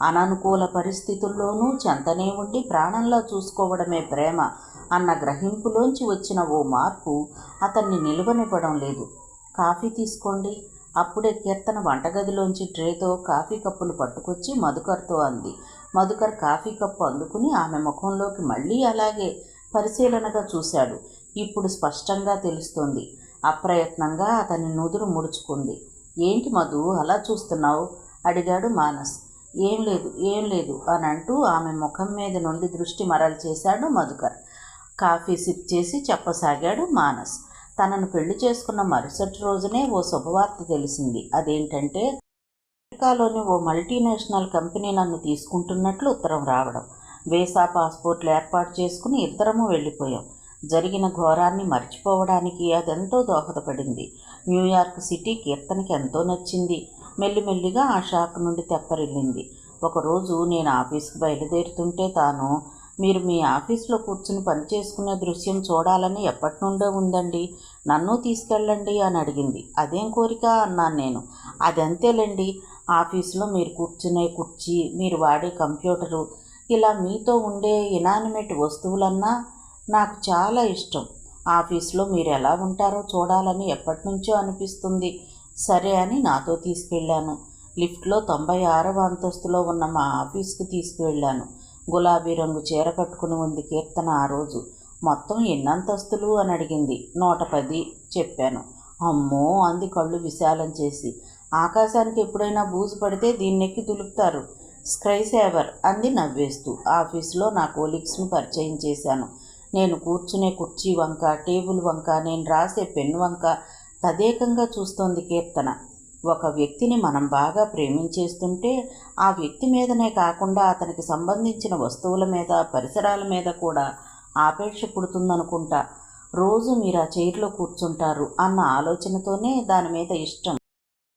అననుకూల పరిస్థితుల్లోనూ చెంతనే ఉండి ప్రాణంలా చూసుకోవడమే ప్రేమ అన్న గ్రహింపులోంచి వచ్చిన ఓ మార్పు అతన్ని నిలువనివ్వడం లేదు. కాఫీ తీసుకోండి. అప్పుడే కీర్తన వంటగదిలోంచి ట్రేతో కాఫీ కప్పులు పట్టుకొచ్చి మధుకర్తో అంది. మధుకర్ కాఫీ కప్పు అందుకుని ఆమె ముఖంలోకి మళ్ళీ అలాగే పరిశీలనగా చూశాడు. ఇప్పుడు స్పష్టంగా తెలుస్తోంది. అప్రయత్నంగా అతని నుదురు ముడుచుకుంది. ఏంటి మధు, అలా చూస్తున్నావు? అడిగాడు మానస్. ఏం లేదు అని అంటూ ఆమె ముఖం మీద నుండి దృష్టి మరల్చేశాడు మధుకర్. కాఫీ సిప్ చేసి చెప్పసాగాడు మానస్. తనను పెళ్లి చేసుకున్న మరుసటి రోజునే ఓ శుభవార్త తెలిసింది. అదేంటంటే, అమెరికాలోని ఓ మల్టీనేషనల్ కంపెనీ నన్ను తీసుకుంటున్నట్లు ఉత్తరం రావడం. వీసా, పాస్పోర్ట్లు ఏర్పాటు చేసుకుని ఇద్దరము వెళ్ళిపోయాం. జరిగిన ఘోరాన్ని మర్చిపోవడానికి అదెంతో దోహదపడింది. న్యూయార్క్ సిటీ కీర్తనకి ఎంతో నచ్చింది. మెల్లిమెల్లిగా ఆ షాక్ నుండి తెప్పరిల్లింది. ఒకరోజు నేను ఆఫీస్కి బయలుదేరుతుంటే తాను, మీరు మీ ఆఫీస్లో కూర్చుని పనిచేసుకునే దృశ్యం చూడాలని ఎప్పటి నుండో ఉందండి, నన్ను తీసుకెళ్ళండి అని అడిగింది. అదేం కోరిక అన్నాను నేను. అదంతేలేండి, ఆఫీసులో మీరు కూర్చునే కుర్చీ, మీరు వాడే కంప్యూటరు, ఇలా మీతో ఉండే ఇనానిమేట్ వస్తువులన్నా నాకు చాలా ఇష్టం. ఆఫీస్లో మీరు ఎలా ఉంటారో చూడాలని ఎప్పటి నుంచో అనిపిస్తుంది. సరే అని నాతో తీసుకెళ్ళాను. లిఫ్ట్లో 96వ అంతస్తులో ఉన్న మా ఆఫీస్కి తీసుకువెళ్ళాను. గులాబీ రంగు చీర కట్టుకుని ఉంది కీర్తన ఆ రోజు. మొత్తం ఎన్ని అంతస్తులు అని అడిగింది. 110 చెప్పాను. అమ్మో అంది కళ్ళు విశాలం చేసి. ఆకాశానికి ఎప్పుడైనా బూజు పడితే దీన్నెక్కి దులుపుతారు. స్కై సేవర్ అంది నవ్వేస్తూ. ఆఫీసులో నా కోలీగ్స్ను పరిచయం చేశాను. నేను కూర్చునే కుర్చీ వంక, టేబుల్ వంక, నేను రాసే పెన్ వంక తదేకంగా చూస్తోంది కీర్తన. ఒక వ్యక్తిని మనం బాగా ప్రేమించేస్తుంటే ఆ వ్యక్తి మీదనే కాకుండా అతనికి సంబంధించిన వస్తువుల మీద, పరిసరాల మీద కూడా ఆపేక్ష పుడుతుందనుకుంటా. రోజు మీరు ఆ చైర్లో కూర్చుంటారు అన్న ఆలోచనతోనే దాని మీద ఇష్టం.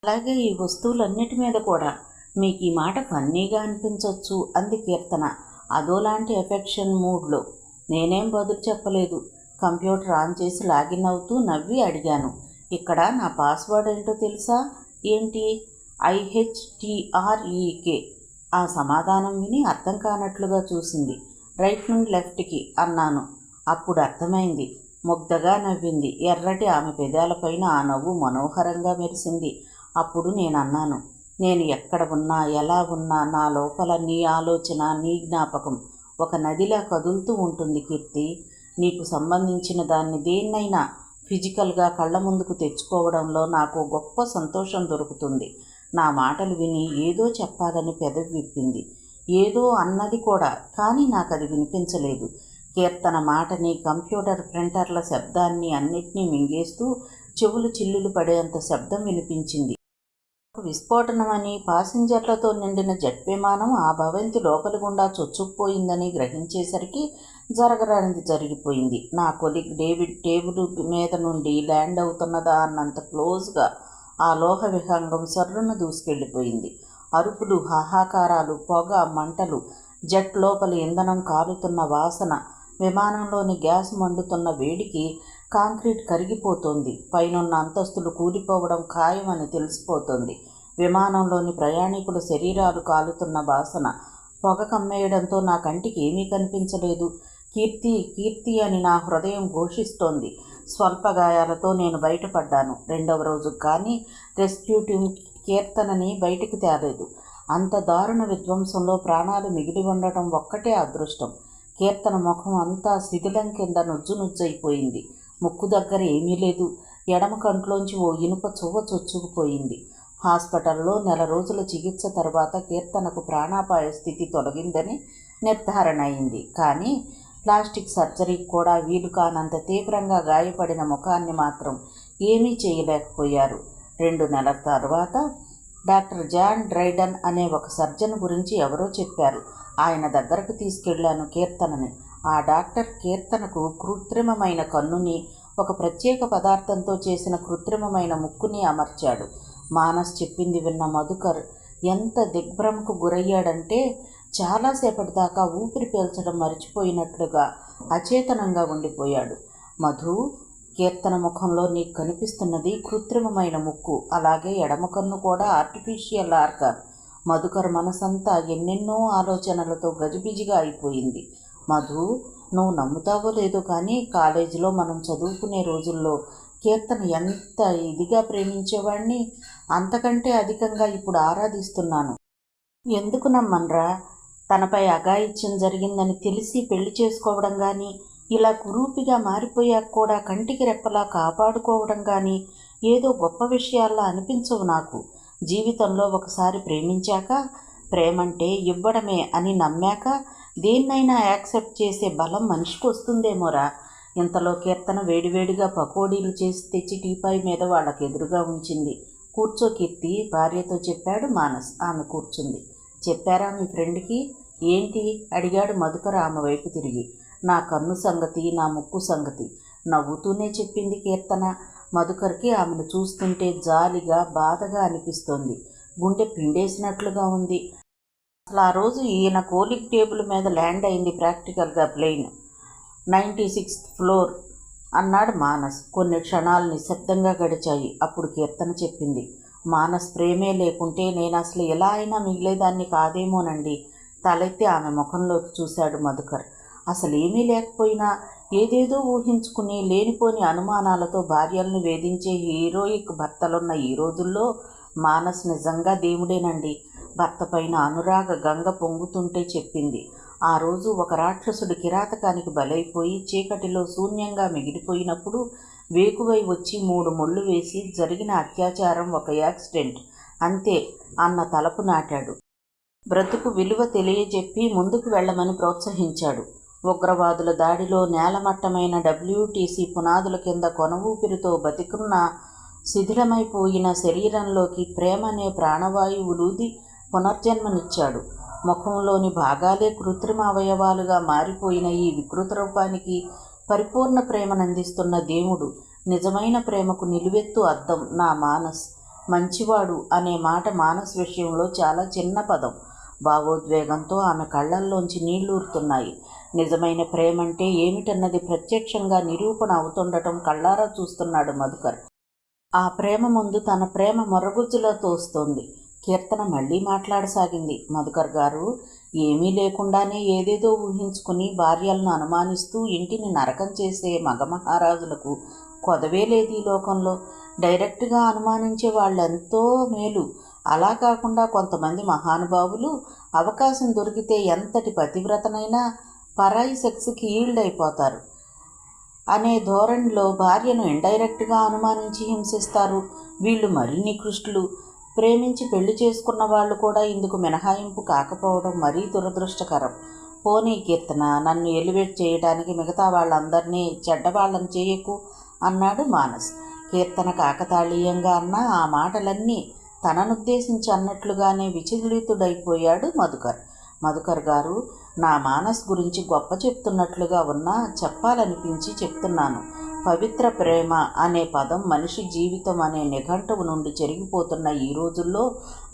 అలాగే ఈ వస్తువులన్నిటి మీద కూడా. మీకు ఈ మాట ఫన్నీగా అనిపించవచ్చు అంది కీర్తన అదోలాంటి ఎఫెక్షన్ మూడ్లో. నేనేం బదులు చెప్పలేదు. కంప్యూటర్ ఆన్ చేసి లాగిన్ అవుతూ నవ్వి అడిగాను, ఇక్కడ నా పాస్వర్డ్ ఏంటో తెలుసా? ఏంటి? IHTREK. ఆ సమాధానం విని అర్థం కానట్లుగా చూసింది. రైట్ నుండి లెఫ్ట్కి అన్నాను. అప్పుడు అర్థమైంది. ముగ్ధగా నవ్వింది. ఎర్రటి ఆమె పెదాలపైన ఆ నవ్వు మనోహరంగా మెరిసింది. అప్పుడు నేను అన్నాను, నేను ఎక్కడ ఉన్నా, ఎలా ఉన్నా, నా లోపల నీ ఆలోచన, నీ జ్ఞాపకం ఒక నదిలా కదులుతూ ఉంటుంది కీర్తి. నీకు సంబంధించిన దాన్ని దేన్నైనా ఫిజికల్గా కళ్ళ ముందుకు తెచ్చుకోవడంలో నాకు గొప్ప సంతోషం దొరుకుతుంది. నా మాటలు విని ఏదో చెప్పాలని పెదవి విప్పింది. ఏదో అన్నది కూడా, కానీ నాకు అది వినిపించలేదు. కీర్తన మాటని, కంప్యూటర్ ప్రింటర్ల శబ్దాన్ని అన్నిటినీ మింగేస్తూ చెవులు చిల్లులు పడేంత శబ్దం వినిపించింది. విస్ఫోటనమని, పాసింజర్లతో నిండిన జెట్ విమానం ఆ భవంతి లోపలి గుండా చొచ్చుకుపోయిందని గ్రహించేసరికి జరగరానిది జరిగిపోయింది. నా కొలీగ్ డేవిడ్ టేబుల్ మీద నుండి ల్యాండ్ అవుతున్నదా అన్నంత క్లోజ్గా ఆ లోహ విహంగం సర్రున దూసుకెళ్ళిపోయింది. అరుపులు, హాహాకారాలు, పొగ, మంటలు, జెట్ లోపలి ఇంధనం కాలుతున్న వాసన, విమానంలోని గ్యాస్ మండుతున్న వేడికి కాంక్రీట్ కరిగిపోతోంది. పైనున్న అంతస్తులు కూలిపోవడం ఖాయమని తెలిసిపోతోంది. విమానంలోని ప్రయాణికుల శరీరాలు కాలుతున్న వాసన, పొగ కమ్మేయడంతో నా కంటికి ఏమీ కనిపించలేదు. కీర్తి, కీర్తి అని నా హృదయం ఘోషిస్తోంది. స్వల్ప గాయాలతో నేను బయటపడ్డాను. 2వ రోజు కానీ రెస్క్యూ టీం కీర్తనని బయటికి తేలేదు. అంత దారుణ విధ్వంసంలో ప్రాణాలు మిగిలి ఉండటం ఒక్కటే అదృష్టం. కీర్తన ముఖం అంతా శిథిలం కింద నుజ్జునుజ్జైపోయింది. ముక్కు దగ్గర ఏమీ లేదు. ఎడమ కంట్లోంచి ఓ ఇనుప చువ్వ చొచ్చుకుపోయింది. హాస్పిటల్లో నెల రోజుల చికిత్స తర్వాత కీర్తనకు ప్రాణాపాయ స్థితి తొలగిందని నిర్ధారణ అయింది. కానీ ప్లాస్టిక్ సర్జరీకి కూడా వీలు కానంత తీవ్రంగా గాయపడిన ముఖాన్ని మాత్రం ఏమీ చేయలేకపోయారు. 2 నెలల తర్వాత డాక్టర్ జాన్ డ్రైడన్ అనే ఒక సర్జన్ గురించి ఎవరో చెప్పారు. ఆయన దగ్గరకు తీసుకెళ్లాను కీర్తనని. ఆ డాక్టర్ కీర్తనకు కృత్రిమమైన కన్నుని, ఒక ప్రత్యేక పదార్థంతో చేసిన కృత్రిమమైన ముక్కుని అమర్చాడు. మానస్ చెప్పింది విన్న మధుకర్ ఎంత దిగ్భ్రమకు గురయ్యాడంటే చాలాసేపటి దాకా ఊపిరి పీల్చడం మరిచిపోయినట్లుగా అచేతనంగా ఉండిపోయాడు. మధు, కీర్తన ముఖంలో నీకు కనిపిస్తున్నది కృత్రిమమైన ముక్కు, అలాగే ఎడమ కన్ను కూడా ఆర్టిఫిషియల్ ఆర్గాన్. మధుకర్ మనసంతా ఎన్నెన్నో ఆలోచనలతో గజిబిజిగా అయిపోయింది. మధు, నువ్వు నమ్ముతావో లేదో కానీ కాలేజీలో మనం చదువుకునే రోజుల్లో కీర్తన ఎంత ఇదిగా ప్రేమించేవాడిని, అంతకంటే అధికంగా ఇప్పుడు ఆరాధిస్తున్నాను. ఎందుకు నమ్మన్రా? తనపై అఘాయిత్యం జరిగిందని తెలిసి పెళ్లి చేసుకోవడం కానీ, ఇలా కురూపిగా మారిపోయాక కూడా కంటికి రెప్పలా కాపాడుకోవడం కానీ ఏదో గొప్ప విషయాల్లా అనిపించవు నాకు. జీవితంలో ఒకసారి ప్రేమించాక ప్రేమంటే ఇవ్వడమే అని నమ్మాక దేన్నైనా యాక్సెప్ట్ చేసే బలం మనిషికి వస్తుందేమోరా. ఇంతలో కీర్తన వేడివేడిగా పకోడీలు చేసి తెచ్చి టీపాయ్ మీద వాళ్ళకి ఎదురుగా ఉంచింది. కూర్చో కీర్తి, భార్యతో చెప్పాడు మానస్. ఆమె కూర్చుంది. చెప్పారా మీ ఫ్రెండ్కి? ఏంటి అడిగాడు మధుకర్ ఆమె వైపు తిరిగి. నా కన్ను సంగతి, నా ముక్కు సంగతి నవ్వుతూనే చెప్పింది కీర్తన. మధుకర్కి ఆమెను చూస్తుంటే జాలిగా, బాధగా అనిపిస్తోంది. గుండె పిండేసినట్లుగా ఉంది. అసలు ఆ రోజు ఈయన కోలిక్ టేబుల్ మీద ల్యాండ్ అయింది ప్రాక్టికల్గా ప్లేన్. 96th ఫ్లోర్ అన్నాడు మానస్. కొన్ని క్షణాలు నిశ్శబ్దంగా గడిచాయి. అప్పుడు కీర్తన చెప్పింది, మానస్ ప్రేమే లేకుంటే నేను అసలు ఎలా అయినా మిగిలేదాన్ని కాదేమోనండి. తలెత్తి ఆమె ముఖంలోకి చూశాడు మధుకర్. అసలేమీ లేకపోయినా ఏదేదో ఊహించుకుని లేనిపోని అనుమానాలతో భార్యలను వేధించే హీరోయిక్ భర్తలున్న ఈ రోజుల్లో మానస్ నిజంగా దేవుడేనండి. భర్త పైన అనురాగ గంగ పొంగుతుంటే చెప్పింది. ఆ రోజు ఒక రాక్షసుడి కిరాతకానికి బలైపోయి చీకటిలో శూన్యంగా మిగిలిపోయినప్పుడు వేకువై వచ్చి 3 ముళ్ళు వేసి జరిగిన అత్యాచారం ఒక యాక్సిడెంట్ అంతే అన్న తలపు నాటాడు. బ్రతుకు విలువ తెలియజెప్పి ముందుకు వెళ్లమని ప్రోత్సహించాడు. ఉగ్రవాదుల దాడిలో నేలమట్టమైన WTC పునాదుల కింద కొన ఊపిరితో బతికున్న శిథిలమైపోయిన శరీరంలోకి ప్రేమనే ప్రాణవాయువులూది పునర్జన్మనిచ్చాడు. ముఖంలోని భాగాలే కృత్రిమ అవయవాలుగా మారిపోయిన ఈ వికృత రూపానికి పరిపూర్ణ ప్రేమనందిస్తున్న దేవుడు. నిజమైన ప్రేమకు నిలువెత్తు అద్దం నా మానస్. మంచివాడు అనే మాట మానస్ విషయంలో చాలా చిన్న పదం. భావోద్వేగంతో ఆమె కళ్ళల్లోంచి నీళ్లూరుతున్నాయి. నిజమైన ప్రేమంటే ఏమిటన్నది ప్రత్యక్షంగా నిరూపణ అవుతుండటం కళ్ళారా చూస్తున్నాడు మధుకర్. ఆ ప్రేమ ముందు తన ప్రేమ మొరగుజ్జులా తోస్తోంది. కీర్తన మళ్ళీ మాట్లాడసాగింది. మధుకర్ గారు, ఏమీ లేకుండానే ఏదేదో ఊహించుకుని భార్యలను అనుమానిస్తూ ఇంటిని నరకం చేసే మగమహారాజులకు కొదవే లేదు ఈ లోకంలో. డైరెక్ట్గా అనుమానించే వాళ్ళెంతో మేలు. అలా కాకుండా కొంతమంది మహానుభావులు అవకాశం దొరికితే ఎంతటి పతివ్రతనైనా పరాయి సెక్స్కి ఈల్డ్ అయిపోతారు అనే ధోరణిలో భార్యను ఇండైరెక్ట్గా అనుమానించి హింసిస్తారు. వీళ్ళు మరీ నికృష్టులు. ప్రేమించి పెళ్లి చేసుకున్న వాళ్ళు కూడా ఇందుకు మినహాయింపు కాకపోవడం మరీ దురదృష్టకరం. పోనీ కీర్తన, నన్ను ఎలివేట్ చేయడానికి మిగతా వాళ్ళందరినీ చెడ్డవాళ్ళని చేయకు అన్నాడు మానస్. కీర్తన కాకతాళీయంగా అన్న ఆ మాటలన్నీ తననుద్దేశించి అన్నట్లుగానే విచలితుడైపోయాడు మధుకర్. మధుకర్ గారు, నా మానస్ గురించి గొప్ప చెప్తున్నట్లుగా ఉన్నా చెప్పాలనిపించి చెప్తున్నాను. పవిత్ర ప్రేమ అనే పదం మనిషి జీవితం అనే నిఘంటువు నుండి చెరిగిపోతున్న ఈ రోజుల్లో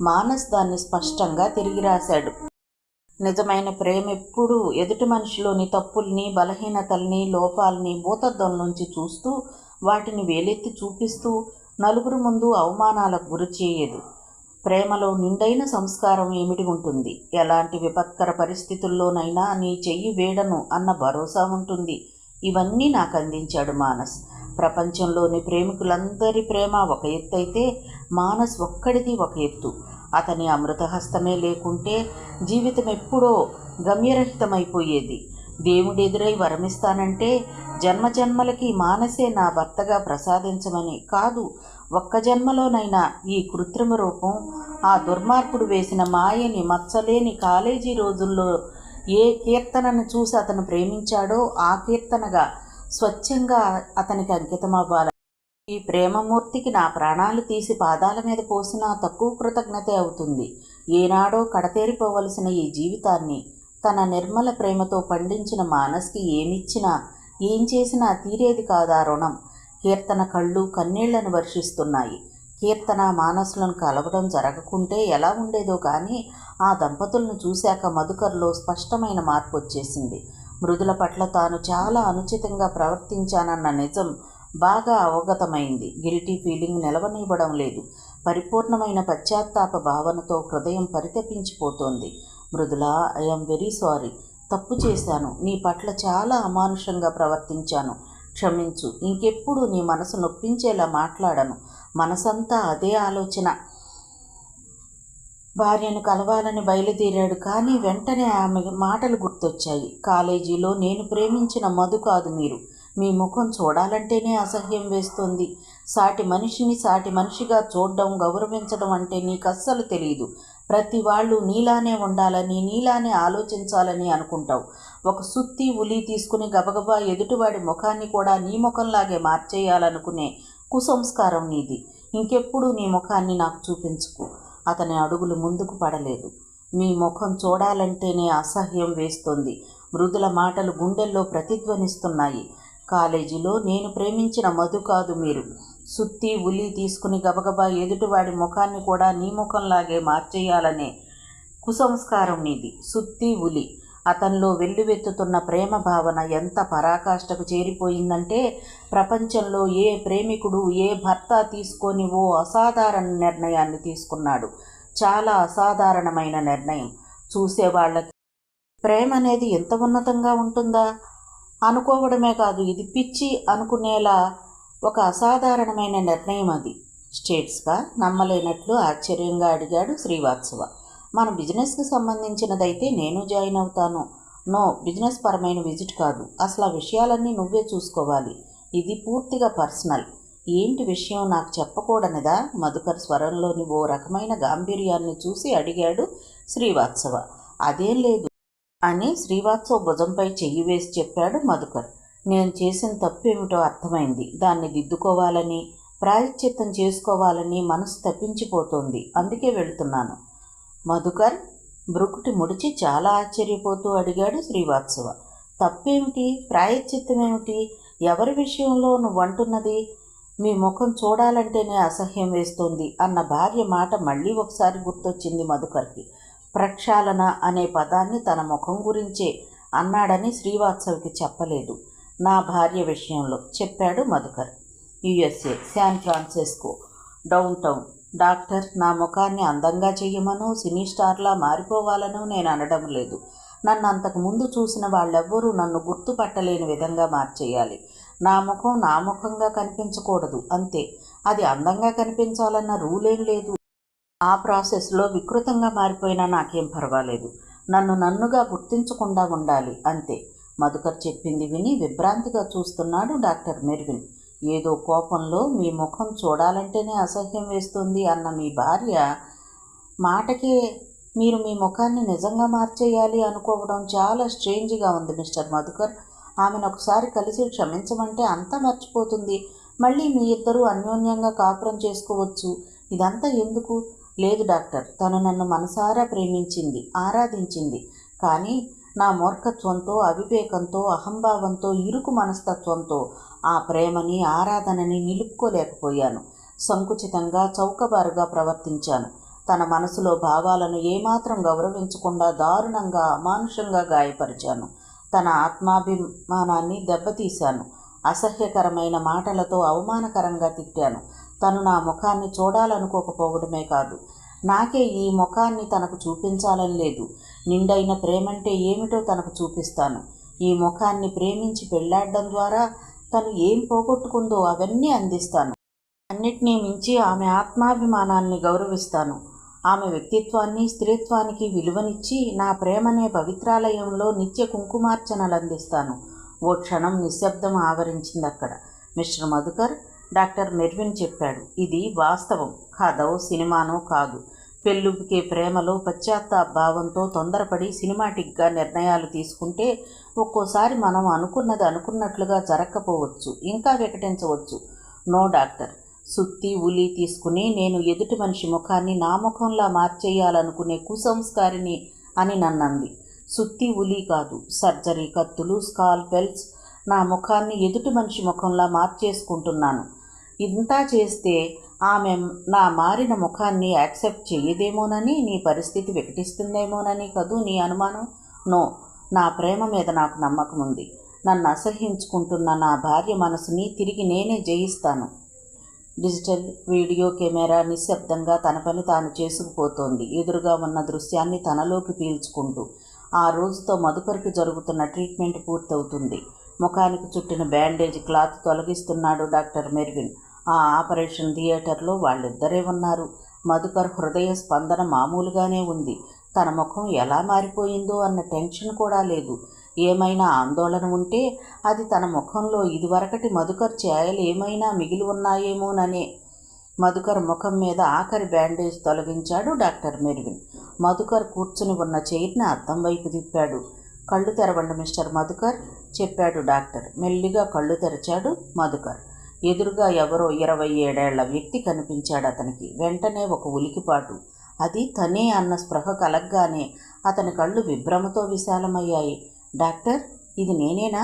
మానస్ దాన్ని స్పష్టంగా తిరిగి రాశాడు. నిజమైన ప్రేమ ఎప్పుడూ ఎదుటి మనిషిలోని తప్పుల్ని, బలహీనతల్ని, లోపాలని భూతద్దం నుంచి చూస్తూ వాటిని వేలెత్తి చూపిస్తూ నలుగురు ముందు అవమానాలకు గురి చేయదు. ప్రేమలో నిండైన సంస్కారం ఏమిటి ఉంటుంది. ఎలాంటి విపత్కర పరిస్థితుల్లోనైనా నీ చెయ్యి వేడను అన్న భరోసా ఉంటుంది. ఇవన్నీ నాకు అందించాడు మానస్. ప్రపంచంలోని ప్రేమికులందరి ప్రేమ ఒక ఎత్తు అయితే మానస్ ఒక్కడిది ఒక ఎత్తు. అతని అమృతహస్తమే లేకుంటే జీవితం ఎప్పుడో గమ్యరహితమైపోయేది. దేవుడెదురై వరమిస్తానంటే జన్మజన్మలకి మానసే నా భర్తగా ప్రసాదించమని కాదు, ఒక్క జన్మలోనైనా ఈ కృత్రిమ రూపం, ఆ దుర్మార్గుడు వేసిన మాయని మచ్చలేని కాలేజీ రోజుల్లో ఏ కీర్తనను చూసి అతను ప్రేమించాడో ఆ కీర్తనగా స్వచ్ఛంగా అతనికి అంకితమవ్వాలి. ఈ ప్రేమమూర్తికి నా ప్రాణాలు తీసి పాదాల మీద పోసినా తక్కువ కృతజ్ఞతే అవుతుంది. ఏనాడో కడతేరిపోవలసిన ఈ జీవితాన్ని తన నిర్మల ప్రేమతో పండించిన మానస్కి ఏమిచ్చినా ఏం చేసినా తీరేది కాదా రుణం. కీర్తన కళ్ళు కన్నీళ్లను వర్షిస్తున్నాయి. కీర్తన మానసులను కలవడం జరగకుంటే ఎలా ఉండేదో కానీ ఆ దంపతులను చూశాక మధుకర్లో స్పష్టమైన మార్పు వచ్చేసింది. మృదుల పట్ల తాను చాలా అనుచితంగా ప్రవర్తించానన్న నిజం బాగా అవగతమైంది. గిల్టీ ఫీలింగ్ నిలవనివ్వడం లేదు. పరిపూర్ణమైన పశ్చాత్తాప భావనతో హృదయం పరితపించిపోతోంది. Mridula, I'm very sorry. తప్పు చేశాను. నీ పట్ల చాలా అమానుషంగా ప్రవర్తించాను. క్షమించు. ఇంకెప్పుడు నీ మనసు నొప్పించేలా మాట్లాడను. మనసంతా అదే ఆలోచన. భార్యను కలవాలని బయలుదేరాడు. కానీ వెంటనే ఆమె మాటలు గుర్తొచ్చాయి. కాలేజీలో నేను ప్రేమించిన మధు కాదు మీరు. మీ ముఖం చూడాలంటేనే అసహ్యం వేస్తోంది. సాటి మనిషిని సాటి మనిషిగా చూడడం, గౌరవించడం అంటే నీకు అస్సలు తెలియదు. ప్రతి వాళ్ళు నీలానే ఉండాలని, నీలానే ఆలోచించాలని అనుకుంటావు. ఒక సుత్తి ఉలి తీసుకుని గబగబా ఎదుటివాడి ముఖాన్ని కూడా నీ ముఖంలాగే మార్చేయాలనుకునే కుసంస్కారం నీది. ఇంకెప్పుడు నీ ముఖాన్ని నాకు చూపించుకు. అతని అడుగులు ముందుకు పడలేదు. మీ ముఖం చూడాలంటేనే అసహ్యం వేస్తోంది. మృదుల మాటలు గుండెల్లో ప్రతిధ్వనిస్తున్నాయి. కాలేజీలో నేను ప్రేమించిన మధు కాదు మీరు. సుత్తి ఉలి తీసుకుని గబగబా ఎదుటివాడి ముఖాన్ని కూడా నీ ముఖంలాగే మార్చేయాలనే కుసంస్కారం నీది. సుత్తి ఉలి. అతనిలో వెల్లువెత్తుతున్న ప్రేమ భావన ఎంత పరాకాష్ఠకు చేరిపోయిందంటే ప్రపంచంలో ఏ ప్రేమికుడు ఏ భర్త తీసుకొని ఓ అసాధారణ నిర్ణయాన్ని తీసుకున్నాడు. చాలా అసాధారణమైన నిర్ణయం. చూసేవాళ్ళకి ప్రేమ అనేది ఎంత ఉన్నతంగా ఉంటుందా అనుకోవడమే కాదు, ఇది పిచ్చి అనుకునేలా ఒక అసాధారణమైన నిర్ణయం అది. స్టేట్స్గా నమ్మలేనట్లు ఆశ్చర్యంగా అడిగాడు శ్రీవాత్సవ. మన బిజినెస్కి సంబంధించినదైతే నేను జాయిన్ అవుతాను. నో, బిజినెస్ పరమైన విజిట్ కాదు. అసలు ఆ విషయాలన్నీ నువ్వే చూసుకోవాలి. ఇది పూర్తిగా పర్సనల్. ఏంటి విషయం, నాకు చెప్పకూడనిదా? మధుకర్ స్వరంలోని ఓ రకమైన గాంభీర్యాన్ని చూసి అడిగాడు శ్రీవాత్సవ. అదేం లేదు అని శ్రీవాత్సవ భుజంపై చెయ్యి వేసి చెప్పాడు మధుకర్. నేను చేసిన తప్పేమిటో అర్థమైంది. దాన్ని దిద్దుకోవాలని, ప్రాయశ్చిత్తం చేసుకోవాలని మనసు తప్పించిపోతోంది. అందుకే వెళుతున్నాను. మధుకర్ బ్రుకుటి ముడిచి చాలా ఆశ్చర్యపోతూ అడిగాడు శ్రీవాత్సవ. తప్పేమిటి? ప్రాయశ్చిత్తమేమిటి? ఎవరి విషయంలో నువ్వంటున్నది? మీ ముఖం చూడాలంటేనే అసహ్యం వేస్తోంది అన్న భార్య మాట మళ్ళీ ఒకసారి గుర్తొచ్చింది మధుకర్కి. ప్రక్షాళన అనే పదాన్ని తన ముఖం గురించే అన్నాడని శ్రీవాత్సవ్కి చెప్పలేదు. నా భార్య విషయంలో చెప్పాడు Madhukar. USA, San Francisco, down town. Doctor, నా ముఖాన్ని అందంగా చెయ్యమనో సినీ స్టార్లా మారిపోవాలనో నేను అనడం లేదు. నన్ను అంతకుముందు చూసిన వాళ్ళెవ్వరూ నన్ను గుర్తుపట్టలేని విధంగా మార్చేయాలి. నా ముఖం నా ముఖంగా కనిపించకూడదు, అంతే. అది అందంగా కనిపించాలన్న రూలేం లేదు. ఆ ప్రాసెస్లో వికృతంగా మారిపోయినా నాకేం పర్వాలేదు. నన్ను నన్నుగా గుర్తించకుండా ఉండాలి, అంతే. మధుకర్ చెప్పింది విని విభ్రాంతిగా చూస్తున్నాడు డాక్టర్ మెర్విన్. ఏదో కోపంలో మీ ముఖం చూడాలంటేనే అసహ్యం వేస్తుంది అన్న మీ భార్య మాటకే మీరు మీ ముఖాన్ని నిజంగా మార్చేయాలి అనుకోవడం చాలా స్ట్రేంజ్గా ఉంది మిస్టర్ మధుకర్. ఆమెను ఒకసారి కలిసి క్షమించమంటే అంతా మర్చిపోతుంది. మళ్ళీ మీ ఇద్దరూ అన్యోన్యంగా కాపురం చేసుకోవచ్చు. ఇదంతా ఎందుకు? లేదు డాక్టర్, తను నన్ను మనసారా ప్రేమించింది, ఆరాధించింది. కానీ నా మూర్ఖత్వంతో, అవివేకంతో, అహంభావంతో, ఇరుకు మనస్తత్వంతో ఆ ప్రేమని, ఆరాధనని నిలుపుకోలేకపోయాను. సంకుచితంగా, చౌకబారుగా ప్రవర్తించాను. తన మనసులో భావాలను ఏమాత్రం గౌరవించకుండా దారుణంగా, అమానుషంగా గాయపరిచాను. తన ఆత్మాభిమానాన్ని దెబ్బతీశాను. అసహ్యకరమైన మాటలతో అవమానకరంగా తిట్టాను. తను నా ముఖాన్ని చూడాలనుకోకపోవడమే కాదు, నాకే ఈ ముఖాన్ని తనకు చూపించాలని లేదు. నిండైన ప్రేమంటే ఏమిటో తనకు చూపిస్తాను. ఈ ముఖాన్ని ప్రేమించి పెళ్లాడడం ద్వారా తను ఏం పోగొట్టుకుందో అవన్నీ అందిస్తాను. అన్నిటినీ మించి ఆమె ఆత్మాభిమానాన్ని గౌరవిస్తాను. ఆమె వ్యక్తిత్వాన్ని, స్త్రీత్వానికి విలువనిచ్చి నా ప్రేమనే పవిత్రాలయంలో నిత్య కుంకుమార్చనలు అందిస్తాను. ఓ క్షణం నిశ్శబ్దం ఆవరించింది అక్కడ. మిస్టర్ మధుకర్, డాక్టర్ మెర్విన్ చెప్పాడు. ఇది వాస్తవం, కథో సినిమానో కాదు. పెళ్ళుబికే ప్రేమలో పశ్చాత్తాప భావంతో తొందరపడి సినిమాటిక్గా నిర్ణయాలు తీసుకుంటే ఒక్కోసారి మనం అనుకున్నది అనుకున్నట్లుగా జరగకపోవచ్చు, ఇంకా వికటించవచ్చు. నో డాక్టర్, సుత్తి ఉలి తీసుకుని నేను ఎదుటి మనిషి ముఖాన్ని నా ముఖంలా మార్చేయాలనుకునే కుసంస్కారిని అని నన్నంది. సుత్తి ఉలి కాదు, సర్జరీ కత్తులు, స్కాల్పెల్స్ నా ముఖాన్ని ఎదుటి మనిషి ముఖంలా మార్చేసుకుంటున్నాను. ఇంతా చేస్తే ఆమె నా మారిన ముఖాన్ని యాక్సెప్ట్ చెయ్యదేమోనని, నీ పరిస్థితి వికటిస్తుందేమోనని కదూ నీ అనుమానం? నో, నా ప్రేమ మీద నాకు నమ్మకం ఉంది. నన్ను అసహ్యించుకుంటున్న నా భార్య మనసుని తిరిగి నేనే జయిస్తాను. డిజిటల్ వీడియో కెమెరా నిశ్శబ్దంగా తన పని తాను చేసుకుపోతోంది, ఎదురుగా ఉన్న దృశ్యాన్ని తనలోకి పీల్చుకుంటూ. ఆ రోజుతో మధుకర్కి జరుగుతున్న ట్రీట్మెంట్ పూర్తవుతుంది. ముఖానికి చుట్టిన బ్యాండేజ్ క్లాత్ తొలగిస్తున్నాడు డాక్టర్ మెర్విన్. ఆ ఆపరేషన్ థియేటర్లో వాళ్ళిద్దరే ఉన్నారు. మధుకర్ హృదయ స్పందన మామూలుగానే ఉంది. తన ముఖం ఎలా మారిపోయిందో అన్న టెన్షన్ కూడా లేదు. ఏమైనా ఆందోళన ఉంటే అది తన ముఖంలో ఇదివరకటి మధుకర్ ఛాయలు ఏమైనా మిగిలి ఉన్నాయేమోననే. మధుకర్ ముఖం మీద ఆఖరి బ్యాండేజ్ తొలగించాడు డాక్టర్ మెర్విన్. మధుకర్ కూర్చుని ఉన్న చైర్ని అద్దం వైపు తిప్పాడు. కళ్ళు తెరవండి మిస్టర్ మధుకర్, చెప్పాడు డాక్టర్. మెల్లిగా కళ్ళు తెరిచాడు మధుకర్. ఎదురుగా ఎవరో 27 ఏళ్ల వ్యక్తి కనిపించాడు అతనికి. వెంటనే ఒక ఉలికిపాటు. అది తనే అన్న స్పృహ కలగ్గానే అతని కళ్ళు విభ్రమతో విశాలమయ్యాయి. డాక్టర్, ఇది నేనేనా?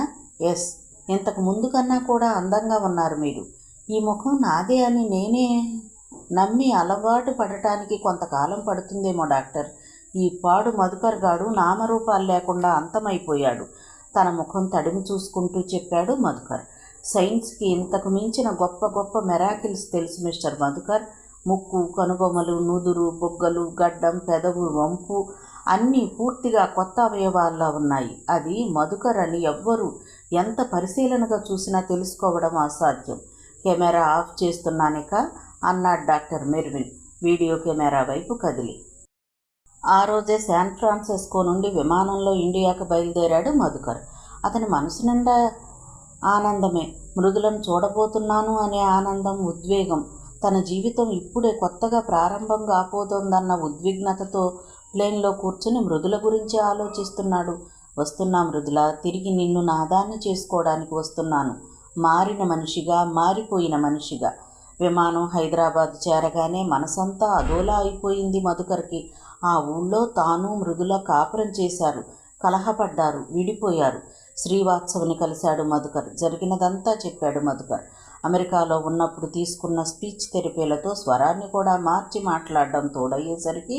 ఎస్, ఇంతకు ముందు కన్నా కూడా అందంగా ఉన్నారు మీరు. ఈ ముఖం నాదే అని నేనే నమ్మి అలవాటు పడటానికి కొంతకాలం పడుతుందేమో డాక్టర్. ఈ పాడు మధుకర్ గాడు నామరూపాలు లేకుండా అంతమైపోయాడు. తన ముఖం తడిమి చూసుకుంటూ చెప్పాడు మధుకర్. సైన్స్కి ఇంతకు మించిన గొప్ప గొప్ప మెరాకిల్స్ తెలుసు మిస్టర్ మధుకర్. ముక్కు, కనుబొమ్మలు, నుదురు, బొగ్గలు, గడ్డం, పెదవు, వంపు అన్నీ పూర్తిగా కొత్త అవయవాల్లా ఉన్నాయి. అది మధుకర్ అని ఎవ్వరూ ఎంత పరిశీలనగా చూసినా తెలుసుకోవడం అసాధ్యం. కెమెరా ఆఫ్ చేస్తున్నానిక అన్నాడు డాక్టర్ మెర్విన్ వీడియో కెమెరా వైపు కదిలి. ఆ రోజే శాన్ ఫ్రాన్సిస్కో నుండి విమానంలో ఇండియాకు బయలుదేరాడు మధుకర్. అతని మనసు నిండా ఆనందమే. మృదులను చూడబోతున్నాను అనే ఆనందం, ఉద్వేగం. తన జీవితం ఇప్పుడే కొత్తగా ప్రారంభం కాపోతోందన్న ఉద్విగ్నతతో ప్లేన్లో కూర్చుని మృదుల గురించి ఆలోచిస్తున్నాడు. వస్తున్నా మృదుల, తిరిగి నిన్ను నాదాన్ని చేసుకోవడానికి వస్తున్నాను. మారిన మనిషిగా, మారిపోయిన మనిషిగా. విమానం హైదరాబాద్ చేరగానే మనసంతా అదోలా అయిపోయింది మధుకర్కి. ఆ ఊళ్ళో తాను మృదుల కాపురం చేశారు, కలహపడ్డారు, విడిపోయారు. శ్రీవాత్సవ్ని కలిశాడు మధుకర్. జరిగినదంతా చెప్పాడు మధుకర్. అమెరికాలో ఉన్నప్పుడు తీసుకున్న స్పీచ్ థెరపీలతో స్వరాన్ని కూడా మార్చి మాట్లాడడం తోడయ్యేసరికి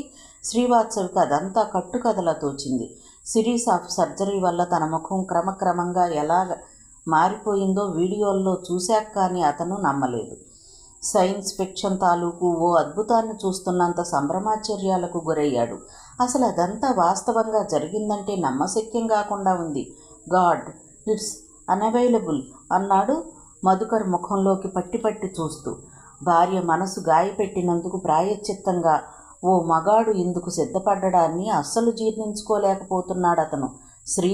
శ్రీవాత్సవ్కి అదంతా కట్టుకథలా తోచింది. సిరీస్ ఆఫ్ సర్జరీ వల్ల తన ముఖం క్రమక్రమంగా ఎలా మారిపోయిందో వీడియోల్లో చూశాక కానీ అతను నమ్మలేదు. సైన్స్ ఫిక్షన్ తాలూకు ఓ అద్భుతాన్ని చూస్తున్నంత సంభ్రమాశ్చర్యాలకు గురయ్యాడు. అసలు అదంతా వాస్తవంగా జరిగిందంటే నమ్మశక్యం కాకుండా ఉంది. గాడ్, ఇట్స్ అన్అవైలబుల్ అన్నాడు మధుకర్ ముఖంలోకి పట్టి పట్టి చూస్తూ. భార్య మనసు గాయపెట్టినందుకు ప్రాయశ్చిత్తంగా ఓ మగాడు ఇందుకు సిద్ధపడ్డాన్ని అస్సలు జీర్ణించుకోలేకపోతున్నాడు అతను. శ్రీ,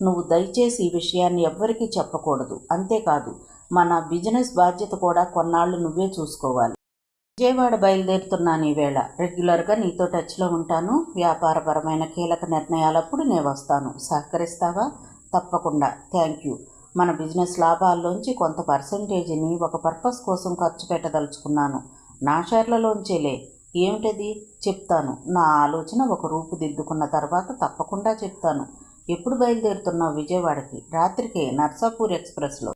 నువ్వు దయచేసి ఈ విషయాన్ని ఎవ్వరికీ చెప్పకూడదు. అంతేకాదు, మన బిజినెస్ బాధ్యత కూడా కొన్నాళ్ళు నువ్వే చూసుకోవాలి. విజయవాడ బయలుదేరుతున్నాను ఈవేళ. రెగ్యులర్గా నీతో టచ్లో ఉంటాను. వ్యాపారపరమైన కీలక నిర్ణయాలప్పుడు నేను వస్తాను. సహకరిస్తావా? తప్పకుండా. Thank you. మన బిజినెస్ లాభాల్లోంచి కొంత పర్సంటేజీని ఒక పర్పస్ కోసం ఖర్చు పెట్టదలుచుకున్నాను. నా షేర్లలోంచేలే. ఏమిటది? చెప్తాను. నా ఆలోచన ఒక రూపుదిద్దుకున్న తర్వాత తప్పకుండా చెప్తాను. ఎప్పుడు బయలుదేరుతున్నావు విజయవాడకి? రాత్రికి నర్సాపూర్ ఎక్స్ప్రెస్లో.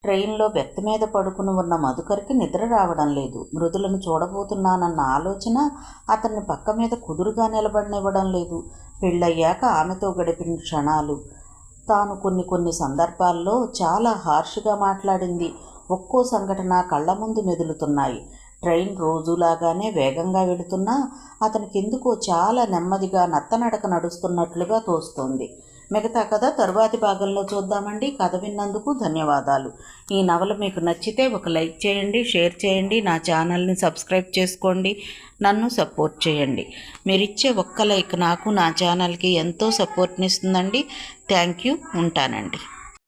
ట్రైన్లో బెర్త్ మీద పడుకుని ఉన్న మధుకర్కి నిద్ర రావడం లేదు. మృదులను చూడబోతున్నానన్న ఆలోచన అతన్ని పక్క మీద కుదురుగా నిలబడనివ్వడం లేదు. పెళ్ళయ్యాక ఆమెతో గడిపిన క్షణాలు, తాను కొన్ని సందర్భాల్లో చాలా హార్ష్గా మాట్లాడింది, ఒక్కో సంఘటన కళ్ళ ముందు మెదులుతున్నాయి. ట్రైన్ రోజులాగానే వేగంగా వెళుతున్నా అతనికెందుకో చాలా నెమ్మదిగా నత్తనడక నడుస్తున్నట్లుగా తోస్తోంది. మిగతా కథ తరువాతి భాగంలో చూద్దామండి. కథ విన్నందుకు ధన్యవాదాలు. ఈ నవల మీకు నచ్చితే ఒక లైక్ చేయండి, షేర్ చేయండి, నా ఛానల్ని సబ్స్క్రైబ్ చేసుకోండి, నన్ను సపోర్ట్ చేయండి. మీరిచ్చే ఒక్క లైక్ నాకు, నా ఛానల్కి ఎంతో సపోర్ట్ని ఇస్తుందండి. Thank you. ఉంటానండి.